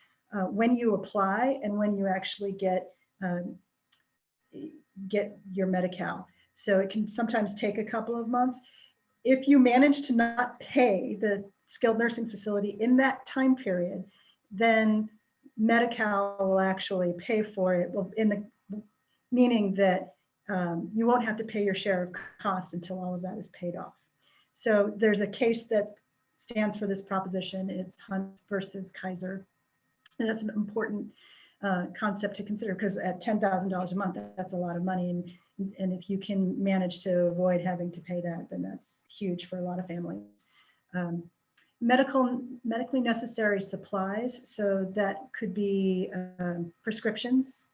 when you apply and when you actually get your Medi-Cal. So it can sometimes take a couple of months. If you manage to not pay the skilled nursing facility in that time period, then Medi-Cal will actually pay for it, meaning that you won't have to pay your share of cost until all of that is paid off. So there's a case that stands for this proposition. It's Hunt versus Kaiser. And that's an important concept to consider because at $10,000 a month, that's a lot of money. And if you can manage to avoid having to pay that, then that's huge for a lot of families. Medically necessary supplies. So that could be prescriptions.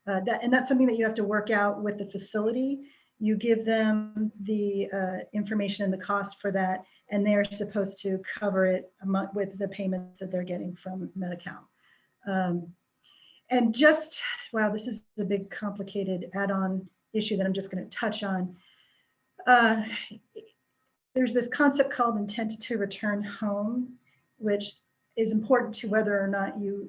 And that's something that you have to work out with the facility. You give them the information and the cost for that, and they're supposed to cover it with the payments that they're getting from Medi-Cal. And just, wow, this is a big complicated add-on issue that I'm just going to touch on. There's this concept called intent to return home, which is important to whether or not you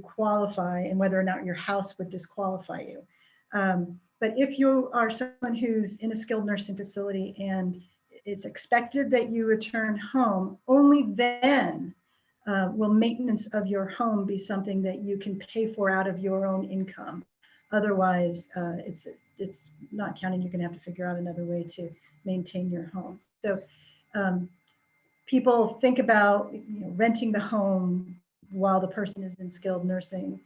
qualify and whether or not your house would disqualify you. But if you are someone who's in a skilled nursing facility and it's expected that you return home, only then will maintenance of your home be something that you can pay for out of your own income. Otherwise, it's not counting. You're going to have to figure out another way to maintain your home. So people think about renting the home while the person is in skilled nursing.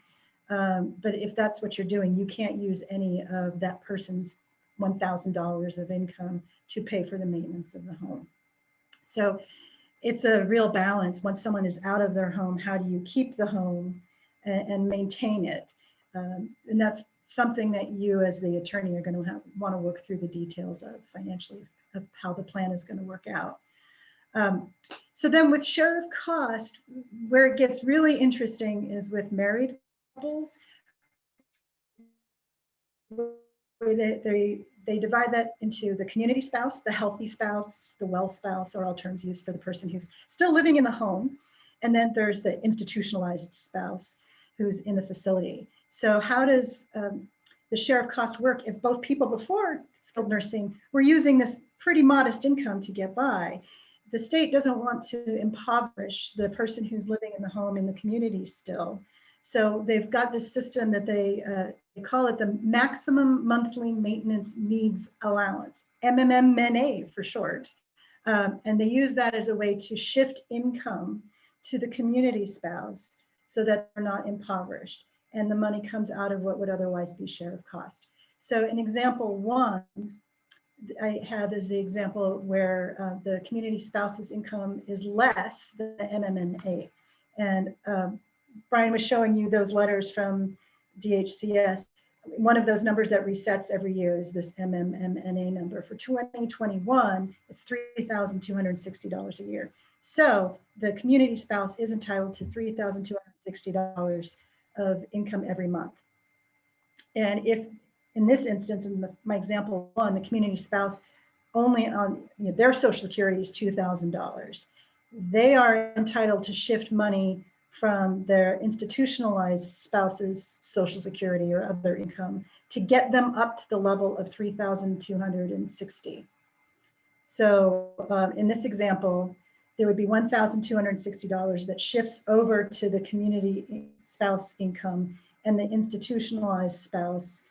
But if that's what you're doing, you can't use any of that person's $1,000 of income to pay for the maintenance of the home. So it's a real balance. Once someone is out of their home, how do you keep the home and maintain it? And that's something that you as the attorney are going to want to work through the details of financially of how the plan is going to work out. So then with share of cost, where it gets really interesting is with married couples. They divide that into the community spouse, the healthy spouse, the well spouse, or all terms used for the person who's still living in the home. And then there's the institutionalized spouse who's in the facility. So how does the share of cost work if both people before skilled nursing were using this pretty modest income to get by? The state doesn't want to impoverish the person who's living in the home in the community still. So they've got this system that they call it the Maximum Monthly Maintenance Needs Allowance, Mmna for short. And they use that as a way to shift income to the community spouse so that they're not impoverished. And the money comes out of what would otherwise be share of cost. So in example one, I have is the example where the community spouse's income is less than the Mmna. And Brian was showing you those letters from DHCS. One of those numbers that resets every year is this Mmna number. For 2021, it's $3,260 a year. So the community spouse is entitled to $3,260 of income every month. And if in this instance, in my example one, the community spouse only on their Social Security is $2,000. They are entitled to shift money from their institutionalized spouse's Social Security or other income to get them up to the level of $3,260. So in this example, there would be $1,260 that shifts over to the community spouse income, and the institutionalized spouse,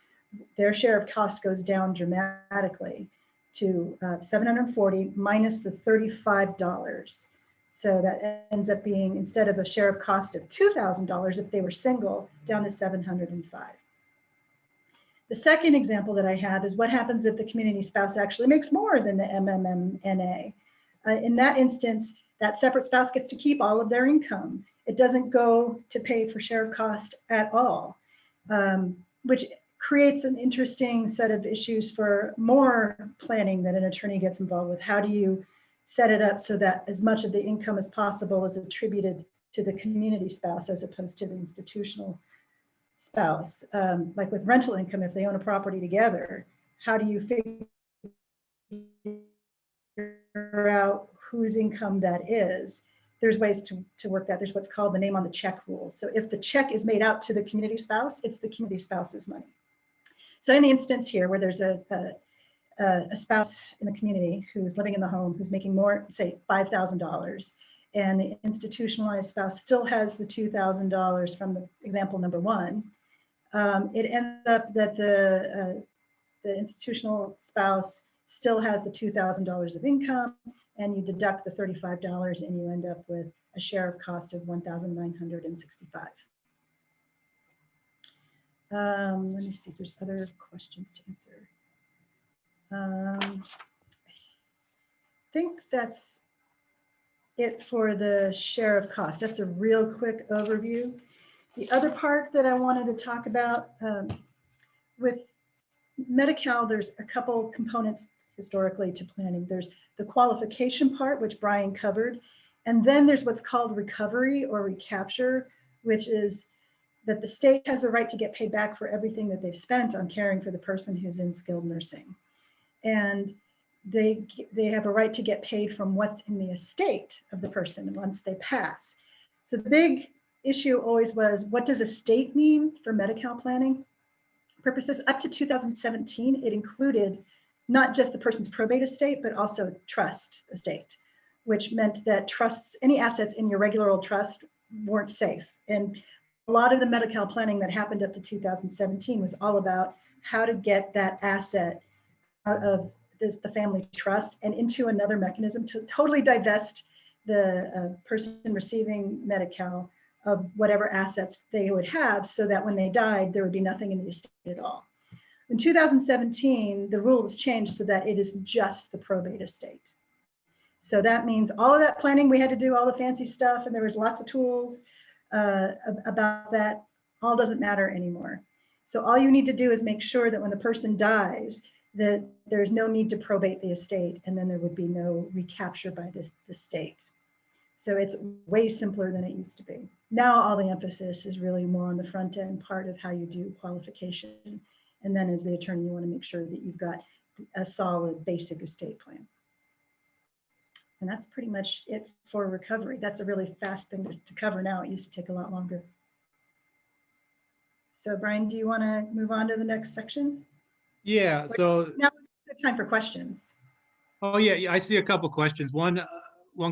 their share of cost goes down dramatically to $740 minus the $35. So that ends up being, instead of a share of cost of $2,000 if they were single, down to $705. The second example that I have is what happens if the community spouse actually makes more than the Mmna. In that instance, that separate spouse gets to keep all of their income. It doesn't go to pay for share of cost at all, which creates an interesting set of issues for more planning that an attorney gets involved with. How do you set it up so that as much of the income as possible is attributed to the community spouse as opposed to the institutional spouse? Like with rental income, if they own a property together, how do you figure out whose income that is? There's ways to work that. There's what's called the name on the check rule. So if the check is made out to the community spouse, it's the community spouse's money. So in the instance here where there's a spouse in the community who's living in the home, who's making more, say $5,000, and the institutionalized spouse still has the $2,000 from the example number one, it ends up that the institutional spouse still has the $2,000 of income, and you deduct the $35 and you end up with a share of cost of $1,965. Let me see if there's other questions to answer. I think that's it for the share of cost. That's a real quick overview. The other part that I wanted to talk about with Medi-Cal, there's a couple components historically to planning. There's the qualification part, which Brian covered, and then there's what's called recovery or recapture, which is that the state has a right to get paid back for everything that they've spent on caring for the person who's in skilled nursing. And they have a right to get paid from what's in the estate of the person once they pass. So the big issue always was, what does estate mean for Medi-Cal planning purposes? Up to 2017, it included not just the person's probate estate, but also trust estate, which meant that trusts, any assets in your regular old trust weren't safe. And a lot of the Medi-Cal planning that happened up to 2017 was all about how to get that asset out of the family trust and into another mechanism to totally divest the person receiving Medi-Cal of whatever assets they would have, so that when they died, there would be nothing in the estate at all. In 2017, the rule was changed so that it is just the probate estate. So that means all of that planning we had to do, all the fancy stuff, and there was lots of tools about that, all doesn't matter anymore. So all you need to do is make sure that when the person dies, that there's no need to probate the estate, and then there would be no recapture by the state. So it's way simpler than it used to be. Now all the emphasis is really more on the front end part of how you do qualification. And then as the attorney, you want to make sure that you've got a solid basic estate plan. And that's pretty much it for recovery. That's a really fast thing to cover now. It used to take a lot longer. So Brian, do you want to move on to the next section? Yeah, so, Now, it's time for questions. oh yeah, I see a couple questions. One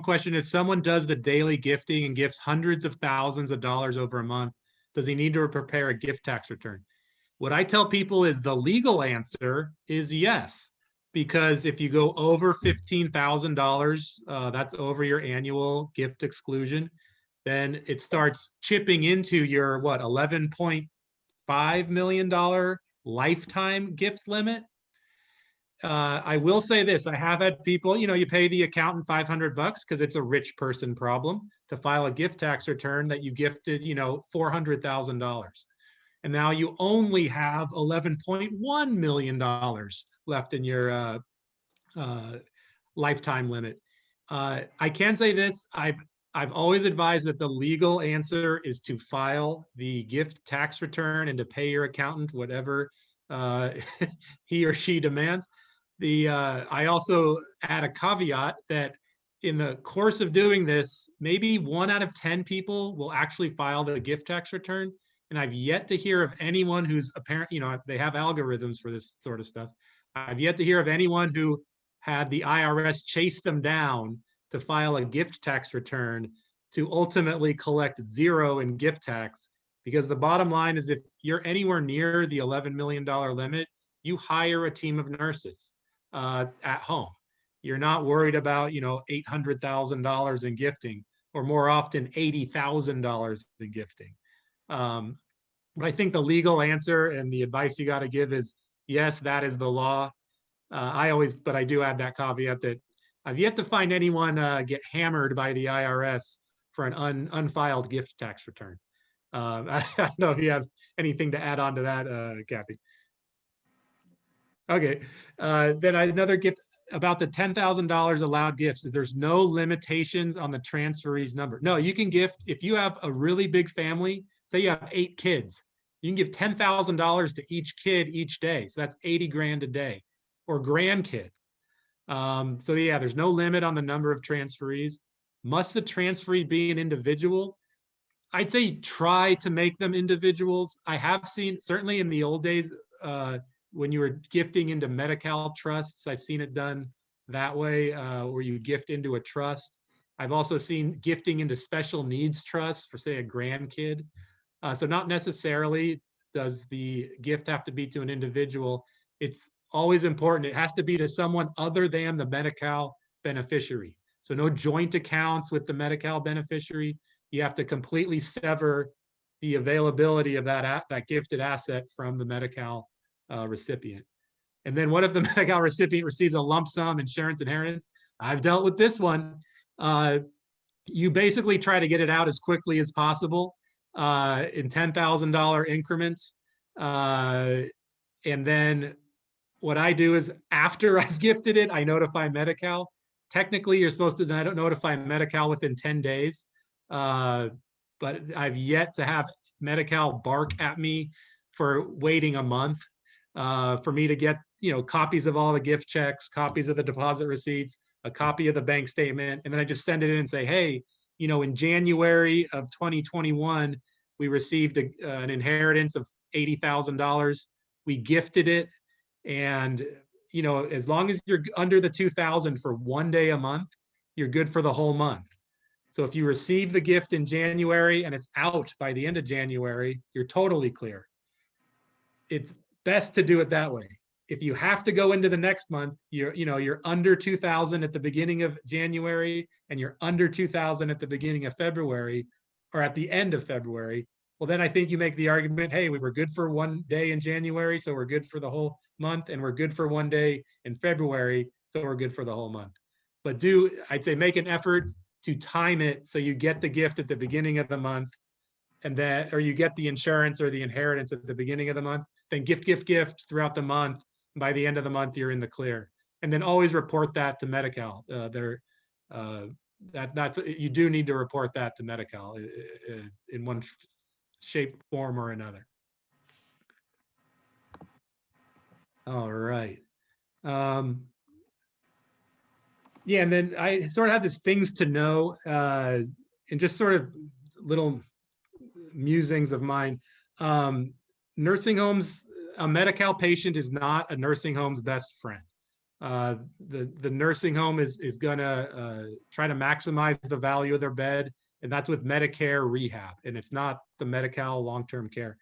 question, if someone does the daily gifting and gifts hundreds of thousands of dollars over a month, does he need to prepare a gift tax return? What I tell people is the legal answer is yes, because if you go over $15,000, that's over your annual gift exclusion, then it starts chipping into your, what, $11.5 million lifetime gift limit. I will say this, I have had people, you pay the accountant $500 because it's a rich person problem to file a gift tax return that you gifted, $400,000. And now you only have $11.1 million left in your lifetime limit. I can say this, I've always advised that the legal answer is to file the gift tax return and to pay your accountant whatever he or she demands. I also add a caveat that in the course of doing this, maybe 1 out of 10 people will actually file the gift tax return. And I've yet to hear of anyone who's apparent, they have algorithms for this sort of stuff. I've yet to hear of anyone who had the IRS chase them down to file a gift tax return to ultimately collect 0 in gift tax. Because the bottom line is if you're anywhere near the $11 million limit, you hire a team of nurses at home. You're not worried about, $800,000 in gifting, or more often $80,000 in gifting. But I think the legal answer and the advice you got to give is, yes, that is the law. But I do add that caveat that I've yet to find anyone get hammered by the IRS for an unfiled gift tax return. I don't know if you have anything to add on to that, Kathy. Okay, then another gift about the $10,000 allowed gifts. There's no limitations on the transferee's number. No, you can gift, if you have a really big family, say you have 8 kids, you can give $10,000 to each kid each day. So that's 80 grand a day, or grandkid. So yeah, there's no limit on the number of transferees. Must the transferee be an individual? I'd say try to make them individuals. I have seen, certainly in the old days, when you were gifting into Medi-Cal trusts, I've seen it done that way, where you gift into a trust. I've also seen gifting into special needs trusts for, say, a grandkid. So not necessarily does the gift have to be to an individual. It's always important. It has to be to someone other than the Medi-Cal beneficiary. So no joint accounts with the Medi-Cal beneficiary. You have to completely sever the availability of that gifted asset from the Medi-Cal recipient. And then what if the Medi-Cal recipient receives a lump sum insurance inheritance? I've dealt with this one. You basically try to get it out as quickly as possible in $10,000 increments. And then what I do is after I've gifted it, I notify Medi-Cal. Technically, you're supposed to notify Medi-Cal within 10 days. But I've yet to have Medi-Cal bark at me for waiting a month for me to get, copies of all the gift checks, copies of the deposit receipts, a copy of the bank statement. And then I just send it in and say, hey, in January of 2021, we received an inheritance of $80,000. We gifted it. And, as long as you're under the 2,000 for 1 day a month, you're good for the whole month. So if you receive the gift in January and it's out by the end of January, you're totally clear. It's best to do it that way. If you have to go into the next month, you're under 2,000 at the beginning of January and you're under 2,000 at the beginning of February or at the end of February. Well, then I think you make the argument, hey, we were good for 1 day in January, so we're good for the whole month, and we're good for 1 day in February, so we're good for the whole month. But I'd say make an effort to time it so you get the gift at the beginning of the month, or you get the insurance or the inheritance at the beginning of the month, then gift throughout the month. By the end of the month, you're in the clear. And then always report that to Medi-Cal. You do need to report that to Medi-Cal in one shape, form, or another. All right. Yeah, and then I sort of had this things to know, and just sort of little musings of mine. nursing homes, a Medi-Cal patient is not a nursing home's best friend. The nursing home is gonna try to maximize the value of their bed, and that's with Medicare rehab, and it's not the Medi-Cal long-term care.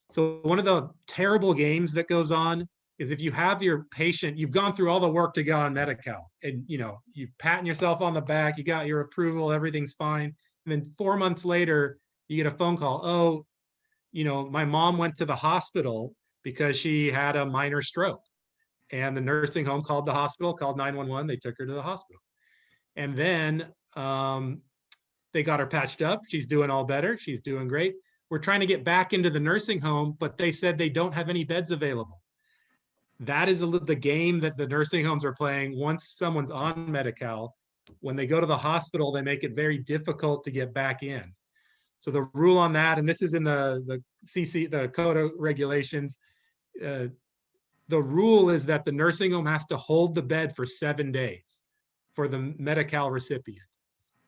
So one of the terrible games that goes on is if you have your patient, you've gone through all the work to get on Medi-Cal, and you patting yourself on the back, you got your approval, everything's fine, and then 4 months later, you get a phone call. Oh, my mom went to the hospital because she had a minor stroke. And the nursing home called the hospital, called 911. They took her to the hospital. And then they got her patched up. She's doing all better. She's doing great. We're trying to get back into the nursing home, but they said they don't have any beds available. That is the game that the nursing homes are playing. Once someone's on Medi-Cal, when they go to the hospital, they make it very difficult to get back in. So the rule on that, and this is in the code of regulations, the rule is that the nursing home has to hold the bed for 7 days for the Medi-Cal recipient.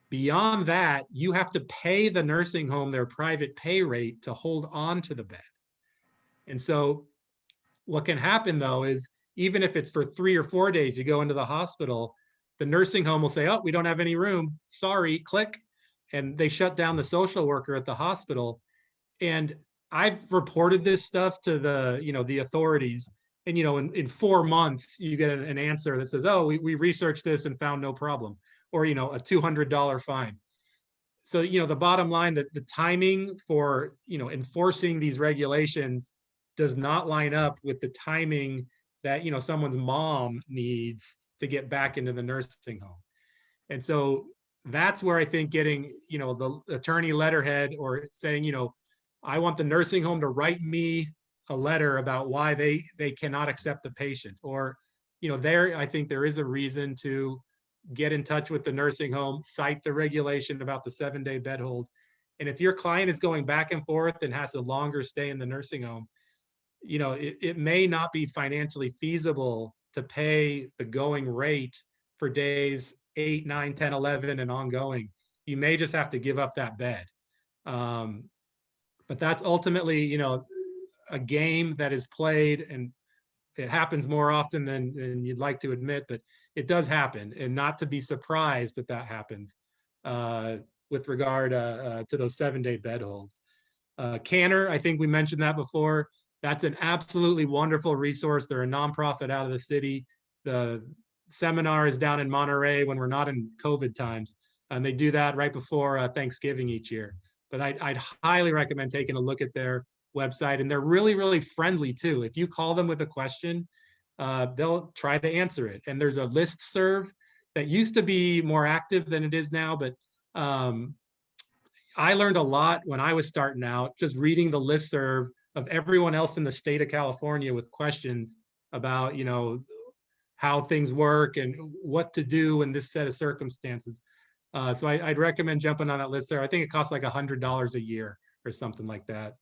Beyond that, you have to pay the nursing home their private pay rate to hold on to the bed. And so what can happen though is even if it's for 3 or 4 days, you go into the hospital, the nursing home will say, oh, we don't have any room. Sorry, click. And they shut down the social worker at the hospital. And I've reported this stuff to the authorities. And, in 4 months, you get an answer that says, oh, we researched this and found no problem, or, a $200 fine. So, the bottom line, that the timing for, enforcing these regulations does not line up with the timing that, someone's mom needs to get back into the nursing home. And so that's where I think getting, the attorney letterhead or saying, I want the nursing home to write me a letter about why they cannot accept the patient, or I think there is a reason to get in touch with the nursing home, cite the regulation about the 7-day bed hold, and if your client is going back and forth and has a longer stay in the nursing home, it may not be financially feasible to pay the going rate for days 8, 9, 10, 11 and ongoing. You may just have to give up that bed, but that's ultimately a game that is played, and it happens more often than you'd like to admit, but it does happen, and not to be surprised that happens with regard to those 7-day bed holds. Canner, I think we mentioned that before. That's an absolutely wonderful resource. They're a nonprofit out of the city. The seminar is down in Monterey when we're not in COVID times, and they do that right before Thanksgiving each year. But I'd highly recommend taking a look at their website, and they're really, really friendly too. If you call them with a question, they'll try to answer it. And there's a listserv that used to be more active than it is now, but I learned a lot when I was starting out, just reading the listserv of everyone else in the state of California with questions about, how things work and what to do in this set of circumstances. So I'd recommend jumping on that listserv. I think it costs like $100 a year or something like that.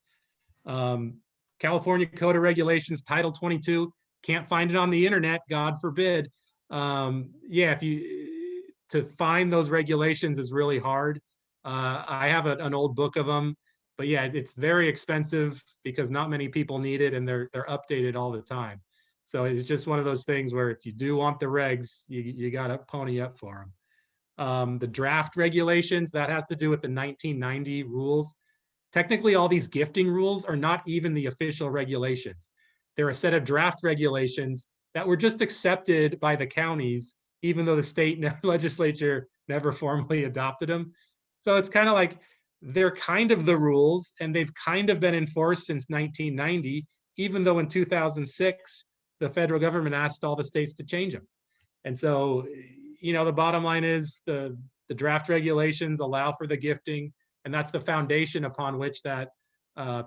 California Code of Regulations, Title 22, can't find it on the internet, God forbid. Yeah, to find those regulations is really hard. I have an old book of them, but yeah, it's very expensive because not many people need it, and they're updated all the time. So it's just one of those things where if you do want the regs, you got to pony up for them. The draft regulations, that has to do with the 1990 rules. Technically, all these gifting rules are not even the official regulations. They're a set of draft regulations that were just accepted by the counties, even though the state legislature never formally adopted them. So it's kind of like they're kind of the rules, and they've kind of been enforced since 1990, even though in 2006, the federal government asked all the states to change them. And so, the bottom line is the draft regulations allow for the gifting, and that's the foundation upon which that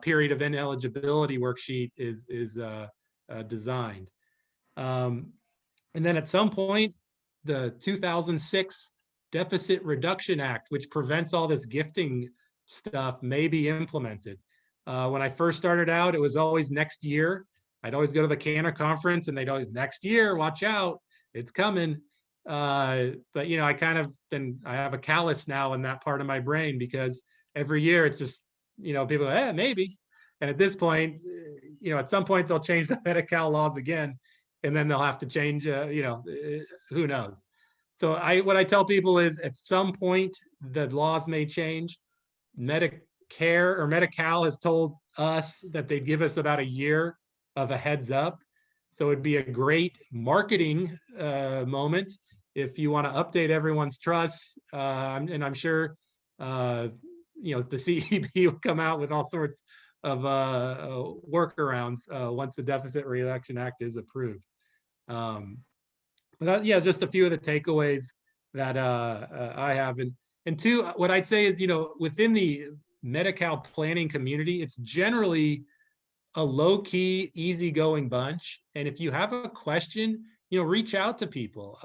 period of ineligibility worksheet is designed. And then at some point, the 2006 Deficit Reduction Act, which prevents all this gifting stuff, may be implemented. When I first started out, it was always next year. I'd always go to the Canner conference and they'd always, next year, watch out, it's coming. But I kind of I have a callus now in that part of my brain, because every year it's just, people go, maybe. And at this point, at some point they'll change the Medi-Cal laws again, and then they'll have to change, who knows? So what I tell people is at some point the laws may change. Medicare or Medi-Cal has told us that they'd give us about a year of a heads up. So it'd be a great marketing moment if you want to update everyone's trust. And I'm sure, the CEB will come out with all sorts of workarounds once the Deficit Reduction Act is approved. But just a few of the takeaways that I have. And two, what I'd say is, within the Medi-Cal planning community, it's generally a low-key, easygoing bunch. And if you have a question, reach out to people.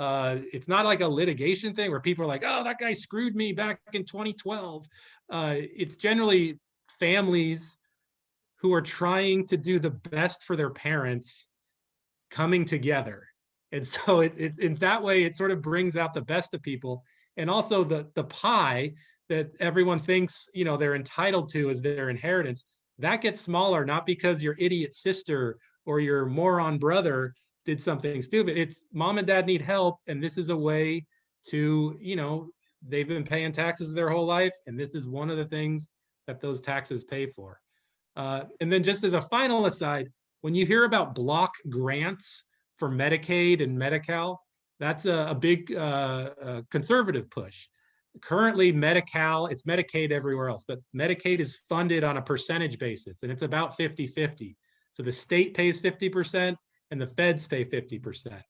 It's not like a litigation thing where people are like, oh, that guy screwed me back in 2012. It's generally families who are trying to do the best for their parents coming together. And so in that way, it sort of brings out the best of people. And also the pie that everyone thinks, they're entitled to as their inheritance, that gets smaller, not because your idiot sister or your moron brother did something stupid. It's mom and dad need help. And this is a way to, they've been paying taxes their whole life. And this is one of the things that those taxes pay for. And then just as a final aside, when you hear about block grants for Medicaid and Medi-Cal, that's a big conservative push. Currently, Medi-Cal, it's Medicaid everywhere else, but Medicaid is funded on a percentage basis, and it's about 50-50. So the state pays 50% and the feds pay 50%.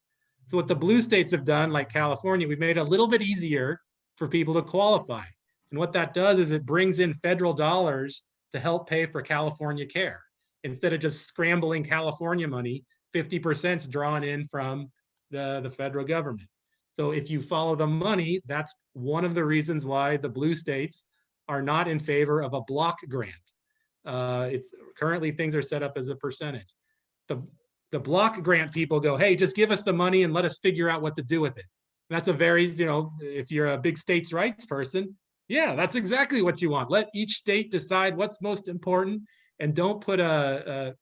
So what the blue states have done, like California, we've made it a little bit easier for people to qualify. And what that does is it brings in federal dollars to help pay for California care. Instead of just scrambling California money, 50% is drawn in from the federal government. So if you follow the money, that's one of the reasons why the blue states are not in favor of a block grant. It's currently things are set up as a percentage. The block grant people go, hey, just give us the money and let us figure out what to do with it. And that's a very, if you're a big states' rights person, yeah, that's exactly what you want. Let each state decide what's most important, and don't put a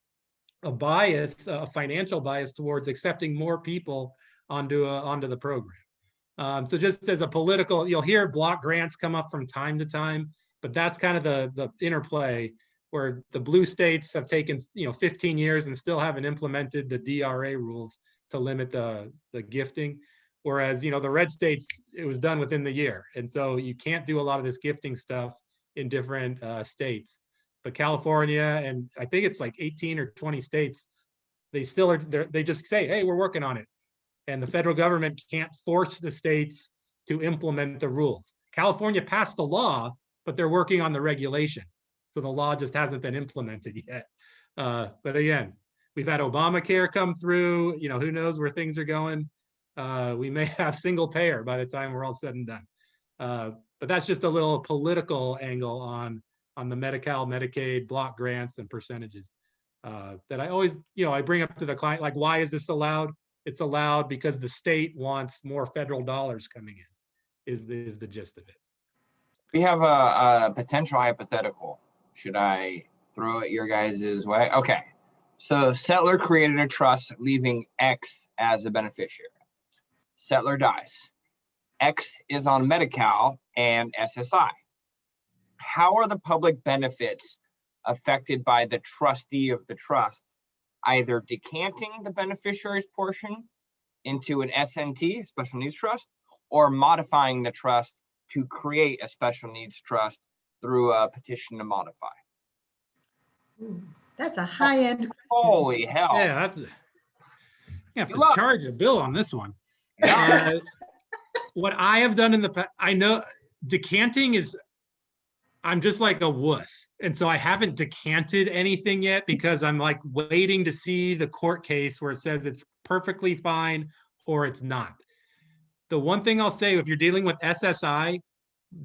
bias, a financial bias towards accepting more people onto the program. So just as a political, you'll hear block grants come up from time to time, but that's kind of the interplay where the blue states have taken 15 years and still haven't implemented the DRA rules to limit the gifting. Whereas, the red states, it was done within the year. And so you can't do a lot of this gifting stuff in different states. But California, and I think it's like 18 or 20 states, they still are, they just say, hey, we're working on it. And the federal government can't force the states to implement the rules. California passed the law, but they're working on the regulations. So the law just hasn't been implemented yet. But again, we've had Obamacare come through, who knows where things are going. We may have single payer by the time we're all said and done. But that's just a little political angle on the Medi-Cal, Medicaid, block grants, and percentages that I always, I bring up to the client, like, why is this allowed? It's allowed because the state wants more federal dollars coming in, is the gist of it. We have a potential hypothetical. Should I throw it your guys' way? Okay. So settler created a trust leaving X as a beneficiary. Settler dies. X is on Medi-Cal and SSI. How are the public benefits affected by the trustee of the trust, either decanting the beneficiary's portion into an SNT, special needs trust, or modifying the trust to create a special needs trust through a petition to modify? Ooh, that's a high-end question. Holy hell. Yeah, you have Good to luck. charge a bill on this one. Yeah. What I have done in the past, I know decanting is, I'm just like a wuss. And so I haven't decanted anything yet because I'm like waiting to see the court case where it says it's perfectly fine or it's not. The one thing I'll say, if you're dealing with SSI,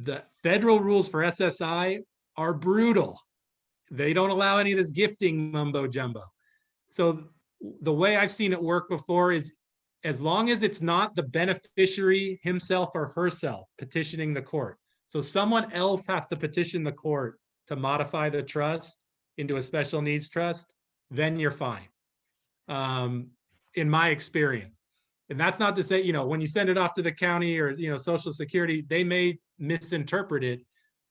the federal rules for SSI are brutal. They don't allow any of this gifting mumbo jumbo. So the way I've seen it work before is, as long as it's not the beneficiary himself or herself petitioning the court. So someone else has to petition the court to modify the trust into a special needs trust, then you're fine. In my experience. And that's not to say, you know, when you send it off to the county or, you know, Social Security, they may misinterpret it,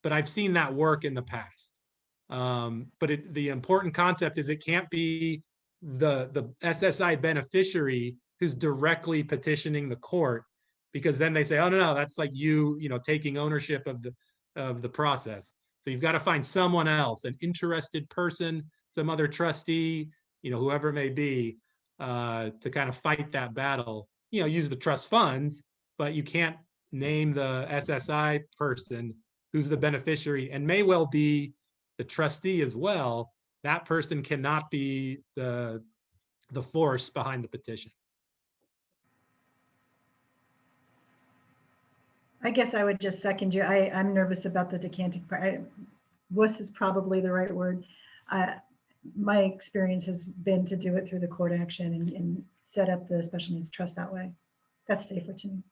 but I've seen that work in the past. But the important concept is it can't be the SSI beneficiary who's directly petitioning the court, because then they say, oh, no, that's like you know, taking ownership of the process. So you've got to find someone else, an interested person, some other trustee, you know, whoever it may be, to kind of fight that battle. You know, use the trust funds, but you can't name the SSI person who's the beneficiary and may well be the trustee as well. That person cannot be the force behind the petition. I guess I would just second you. I'm nervous about the decanting part. Wuss is probably the right word. My experience has been to do it through the court action and set up the special needs trust that way. That's safer to me.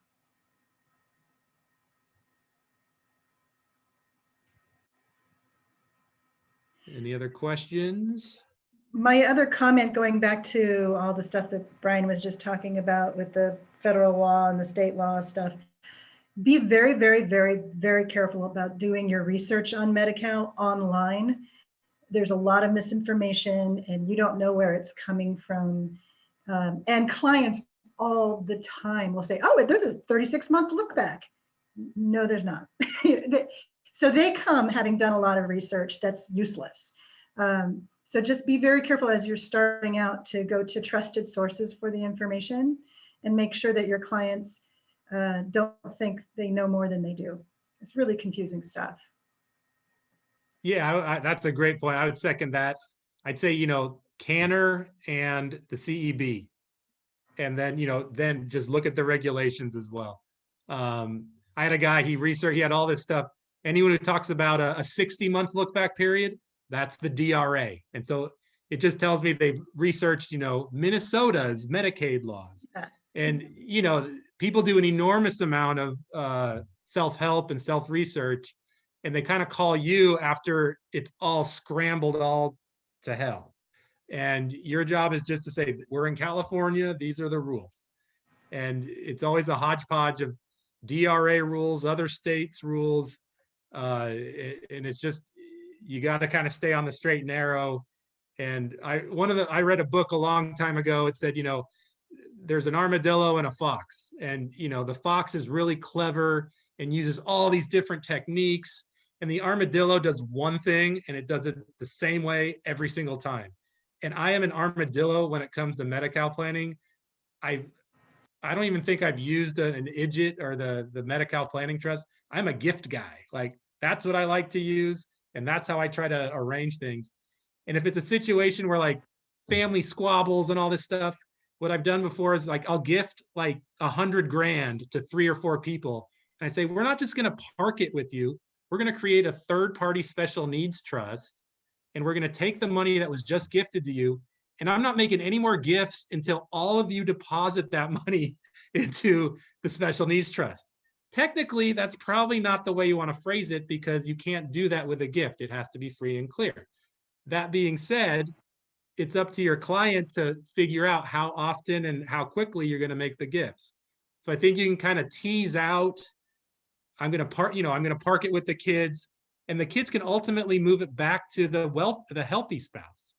Any other questions? My other comment, going back to all the stuff that Brian was just talking about with the federal law and the state law stuff, be very, very, very, very careful about doing your research on Medi-Cal online. There's a lot of misinformation and you don't know where it's coming from. And clients all the time will say, oh, there's a 36-month look back. No, there's not. So they come having done a lot of research that's useless. So just be very careful as you're starting out to go to trusted sources for the information and make sure that your clients don't think they know more than they do. It's really confusing stuff. Yeah, that's a great point. I would second that. I'd say, you know, Canner and the CEB. And then, you know, then just look at the regulations as well. I had a guy, he had all this stuff. Anyone who talks about a 60-month look back period, that's the DRA. And so it just tells me they've researched, you know, Minnesota's Medicaid laws. And, you know, people do an enormous amount of self-help and self-research, and they kind of call you after it's all scrambled all to hell. And your job is just to say, we're in California, these are the rules. And it's always a hodgepodge of DRA rules, other states' rules. And it's just, you got to kind of stay on the straight and narrow. And I read a book a long time ago. It said, you know, there's an armadillo and a fox. And, you know, the fox is really clever and uses all these different techniques. And the armadillo does one thing and it does it the same way every single time. And I am an armadillo when it comes to Medi-Cal planning. I don't even think I've used an IHSS or the Medi-Cal planning trust. I'm a gift guy. Like, that's what I like to use. And that's how I try to arrange things. And if it's a situation where like family squabbles and all this stuff, what I've done before is like, I'll gift like $100,000 to 3 or 4 people. And I say, we're not just going to park it with you. We're going to create a third-party special needs trust. And we're going to take the money that was just gifted to you. And I'm not making any more gifts until all of you deposit that money into the special needs trust. Technically, that's probably not the way you want to phrase it, because you can't do that with a gift. It has to be free and clear. That being said, it's up to your client to figure out how often and how quickly you're going to make the gifts. So I think you can kind of tease out, I'm going to park it with the kids, and the kids can ultimately move it back to the healthy spouse.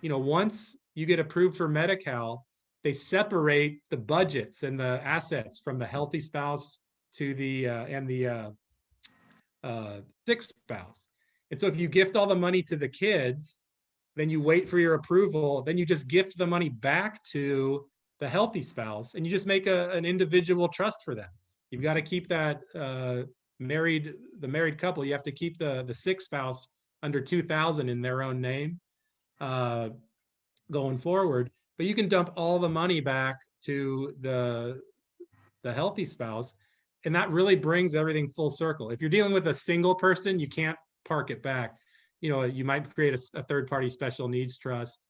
You know, once you get approved for Medi-Cal, they separate the budgets and the assets from the healthy spouse to the sick spouse. And so if you gift all the money to the kids, then you wait for your approval, then you just gift the money back to the healthy spouse, and you just make an individual trust for them. You've got to keep that the married couple, you have to keep the sick spouse under $2,000 in their own name going forward, but you can dump all the money back to the healthy spouse, and that really brings everything full circle. If you're dealing with a single person, you can't park it back. You know, you might create a third-party special needs trust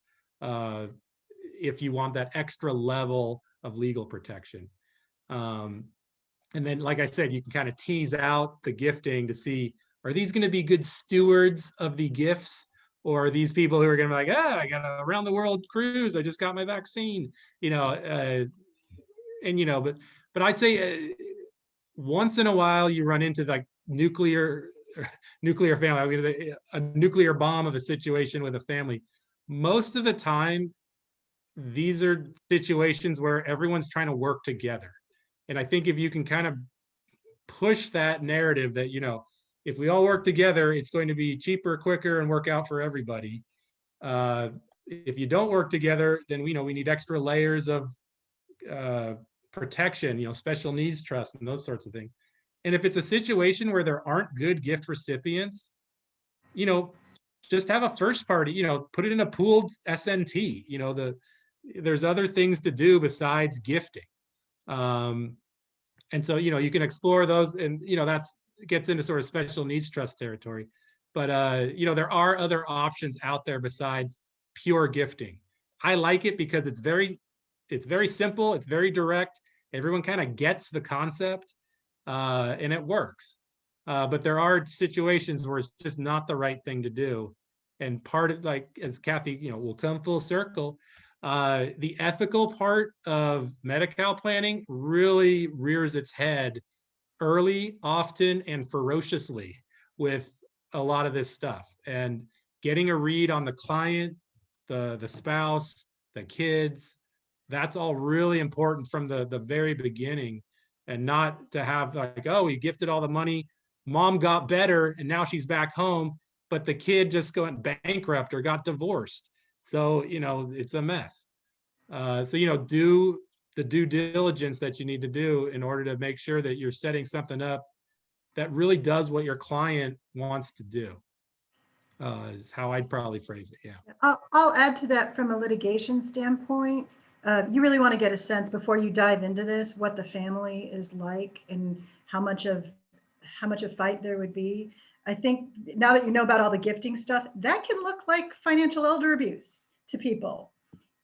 if you want that extra level of legal protection. And then, like I said, you can kind of tease out the gifting to see, are these going to be good stewards of the gifts, or these people who are going to be like, I got a around the world cruise, I just got my vaccine, and but I'd say once in a while you run into like nuclear family. I was going to say a nuclear bomb of a situation with a family. Most of the time, these are situations where everyone's trying to work together. And I think if you can kind of push that narrative that, if we all work together, it's going to be cheaper, quicker, and work out for everybody. If you don't work together, then we need extra layers of protection, special needs trust and those sorts of things. And if it's a situation where there aren't good gift recipients, just have a first party, put it in a pooled SNT, there's other things to do besides gifting. And so, you can explore those, and, that's gets into sort of special needs trust territory. But, there are other options out there besides pure gifting. I like it because it's very simple. It's very direct. Everyone kind of gets the concept, and it works. But there are situations where it's just not the right thing to do. And part of, like, as Kathy, will come full circle, the ethical part of Medi-Cal planning really rears its head early, often, and ferociously with a lot of this stuff. And getting a read on the client, the spouse, the kids, that's all really important from the very beginning, and not to have like, oh, we gifted all the money, mom got better, and now she's back home, but the kid just went bankrupt or got divorced. So, it's a mess. So, do the due diligence that you need to do in order to make sure that you're setting something up that really does what your client wants to do, is how I'd probably phrase it. Yeah. I'll add to that from a litigation standpoint. You really want to get a sense before you dive into this, what the family is like and how much of fight there would be. I think now that you know about all the gifting stuff, that can look like financial elder abuse to people.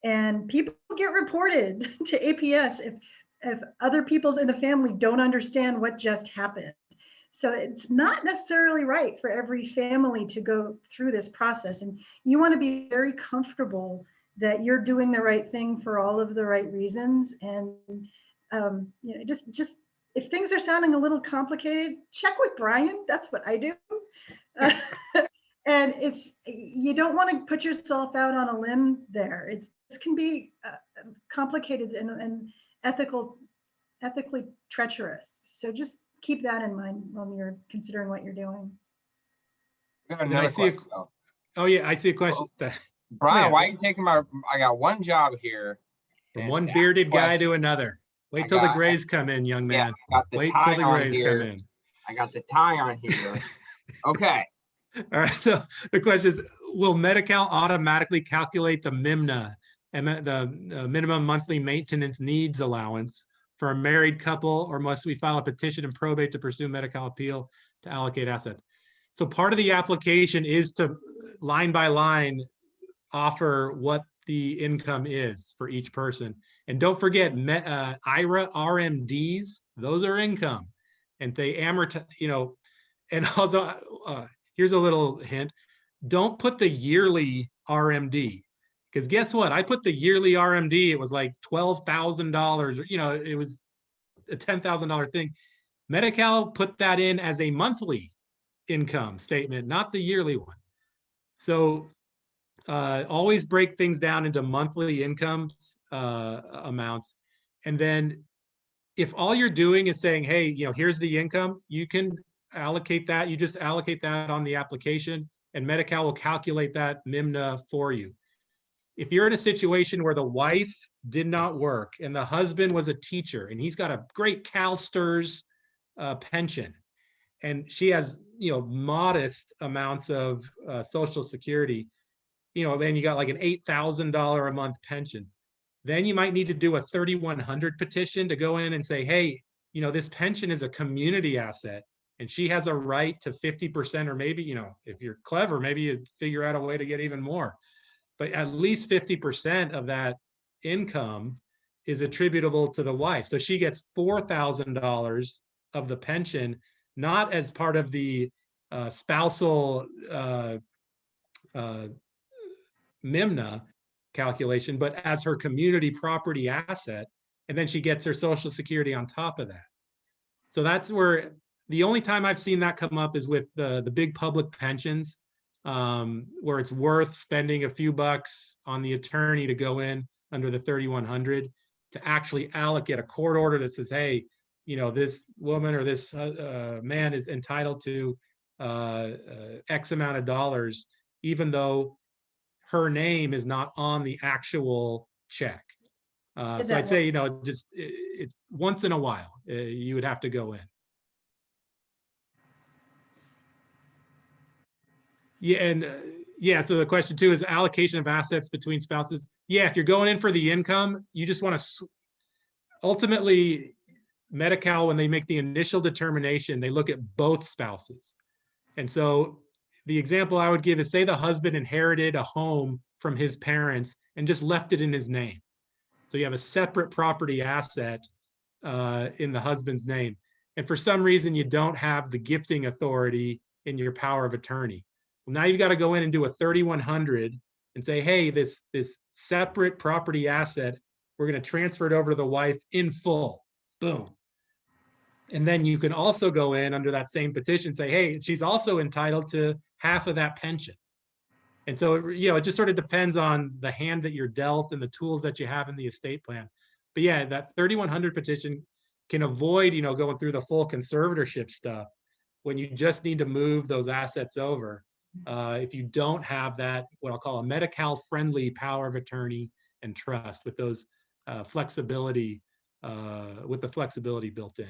And people get reported to APS if other people in the family don't understand what just happened. So it's not necessarily right for every family to go through this process. And you want to be very comfortable that you're doing the right thing for all of the right reasons. And just if things are sounding a little complicated, check with Brian. That's what I do. And you don't want to put yourself out on a limb there. This can be complicated and ethically treacherous. So just keep that in mind when you're considering what you're doing. I see I see a question. Brian, why are you taking I got one job here. From one bearded guy to another. Wait till the grays come in, young man. Yeah, wait till the grays come in. I got the tie on here. Okay. All right. So the question is, will Medi-Cal automatically calculate the Mmna and the minimum monthly maintenance needs allowance for a married couple, or must we file a petition and probate to pursue Medi-Cal appeal to allocate assets? So part of the application is to line by line offer what the income is for each person. And don't forget, IRA RMDs, those are income. And they amortize, and also, here's a little hint, don't put the yearly RMD, because guess what? I put the yearly RMD, it was like $12,000, it was a $10,000 thing. Medi-Cal put that in as a monthly income statement, not the yearly one. So always break things down into monthly incomes amounts. And then if all you're doing is saying, hey, here's the income, you can allocate that. You just allocate that on the application, and Medi-Cal will calculate that Mmna for you. If you're in a situation where the wife did not work and the husband was a teacher and he's got a great CalSTRS pension, and she has modest amounts of Social Security, then you got like an $8,000 a month pension, then you might need to do a 3100 petition to go in and say, hey, this pension is a community asset and she has a right to 50%, or maybe, if you're clever, maybe you figure out a way to get even more. But at least 50% of that income is attributable to the wife. So she gets $4,000 of the pension, not as part of the spousal Mmna calculation, but as her community property asset, and then she gets her Social Security on top of that. So that's where the only time I've seen that come up is with the big public pensions, where it's worth spending a few bucks on the attorney to go in under the 3100 to actually allocate a court order that says, hey, you know, this woman or this man is entitled to X amount of dollars, even though her name is not on the actual check. So I'd say, you know, just it's once in a while you would have to go in. Yeah, and yeah, so the question too is allocation of assets between spouses. Yeah, if you're going in for the income, you just want to ultimately Medi-Cal, when they make the initial determination, they look at both spouses. And so the example I would give is, say the husband inherited a home from his parents and just left it in his name. So you have a separate property asset in the husband's name. And for some reason, you don't have the gifting authority in your power of attorney. Well, now you've got to go in and do a 3100 and say, hey, this separate property asset, we're going to transfer it over to the wife in full. Boom. And then you can also go in under that same petition and say, hey, she's also entitled to half of that pension. And so, you know, it just sort of depends on the hand that you're dealt and the tools that you have in the estate plan. But yeah, that 3100 petition can avoid, you know, going through the full conservatorship stuff when you just need to move those assets over. If you don't have that, what I'll call a Medi-Cal friendly power of attorney and trust with those flexibility, with the flexibility built in.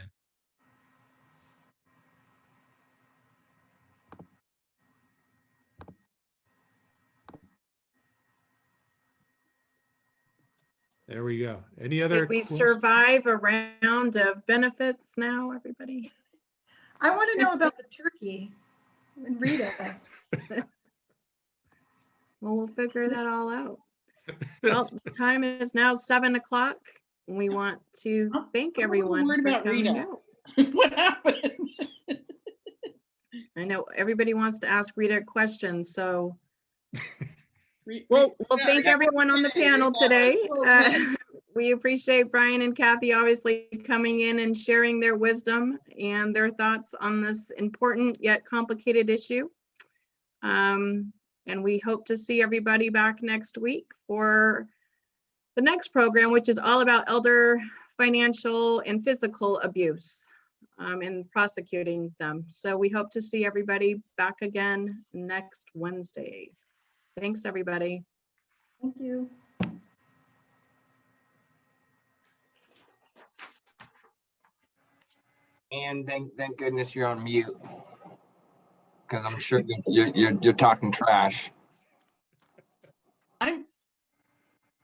There we go. Any other Did we questions? survive a round of benefits now, everybody? I want to know about the turkey and Rita. Well, we'll figure that all out. Well, the time is now 7 o'clock. We want to thank I'm a little everyone worried for about coming Rita. out. What happened? I know everybody wants to ask Rita questions, so Re- we'll yeah, thank yeah. everyone on the Okay, panel yeah, today. okay. We appreciate Brian and Kathy obviously coming in and sharing their wisdom and their thoughts on this important yet complicated issue. And we hope to see everybody back next week for the next program, which is all about elder financial and physical abuse and prosecuting them. So we hope to see everybody back again next Wednesday. Thanks, everybody. Thank you. And thank goodness you're on mute, because I'm sure you're talking trash.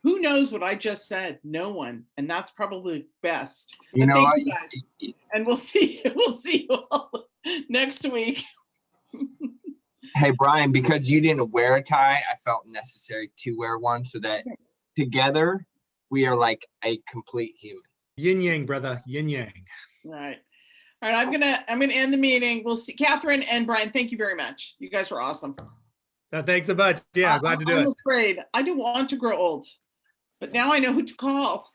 Who knows what I just said? No one, and that's probably best. You But know thank what? you guys, and we'll see you all next week. Hey, Brian, because you didn't wear a tie, I felt necessary to wear one so that together we are like a complete human. Yin yang, brother, yin yang. Right. All right, I'm gonna end the meeting. We'll see. Kathryn and Brian, thank you very much. You guys were awesome. Thanks a bunch. Yeah, glad to do it. I'm afraid I don't want to grow old, but now I know who to call.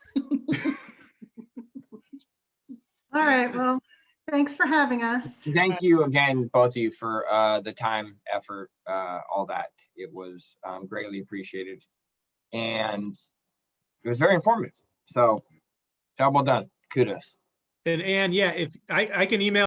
All right, well, thanks for having us. Thank you again, both of you, for the time, effort, all that. It was greatly appreciated, and it was very informative. So, job well done. Kudos. And yeah, if I can email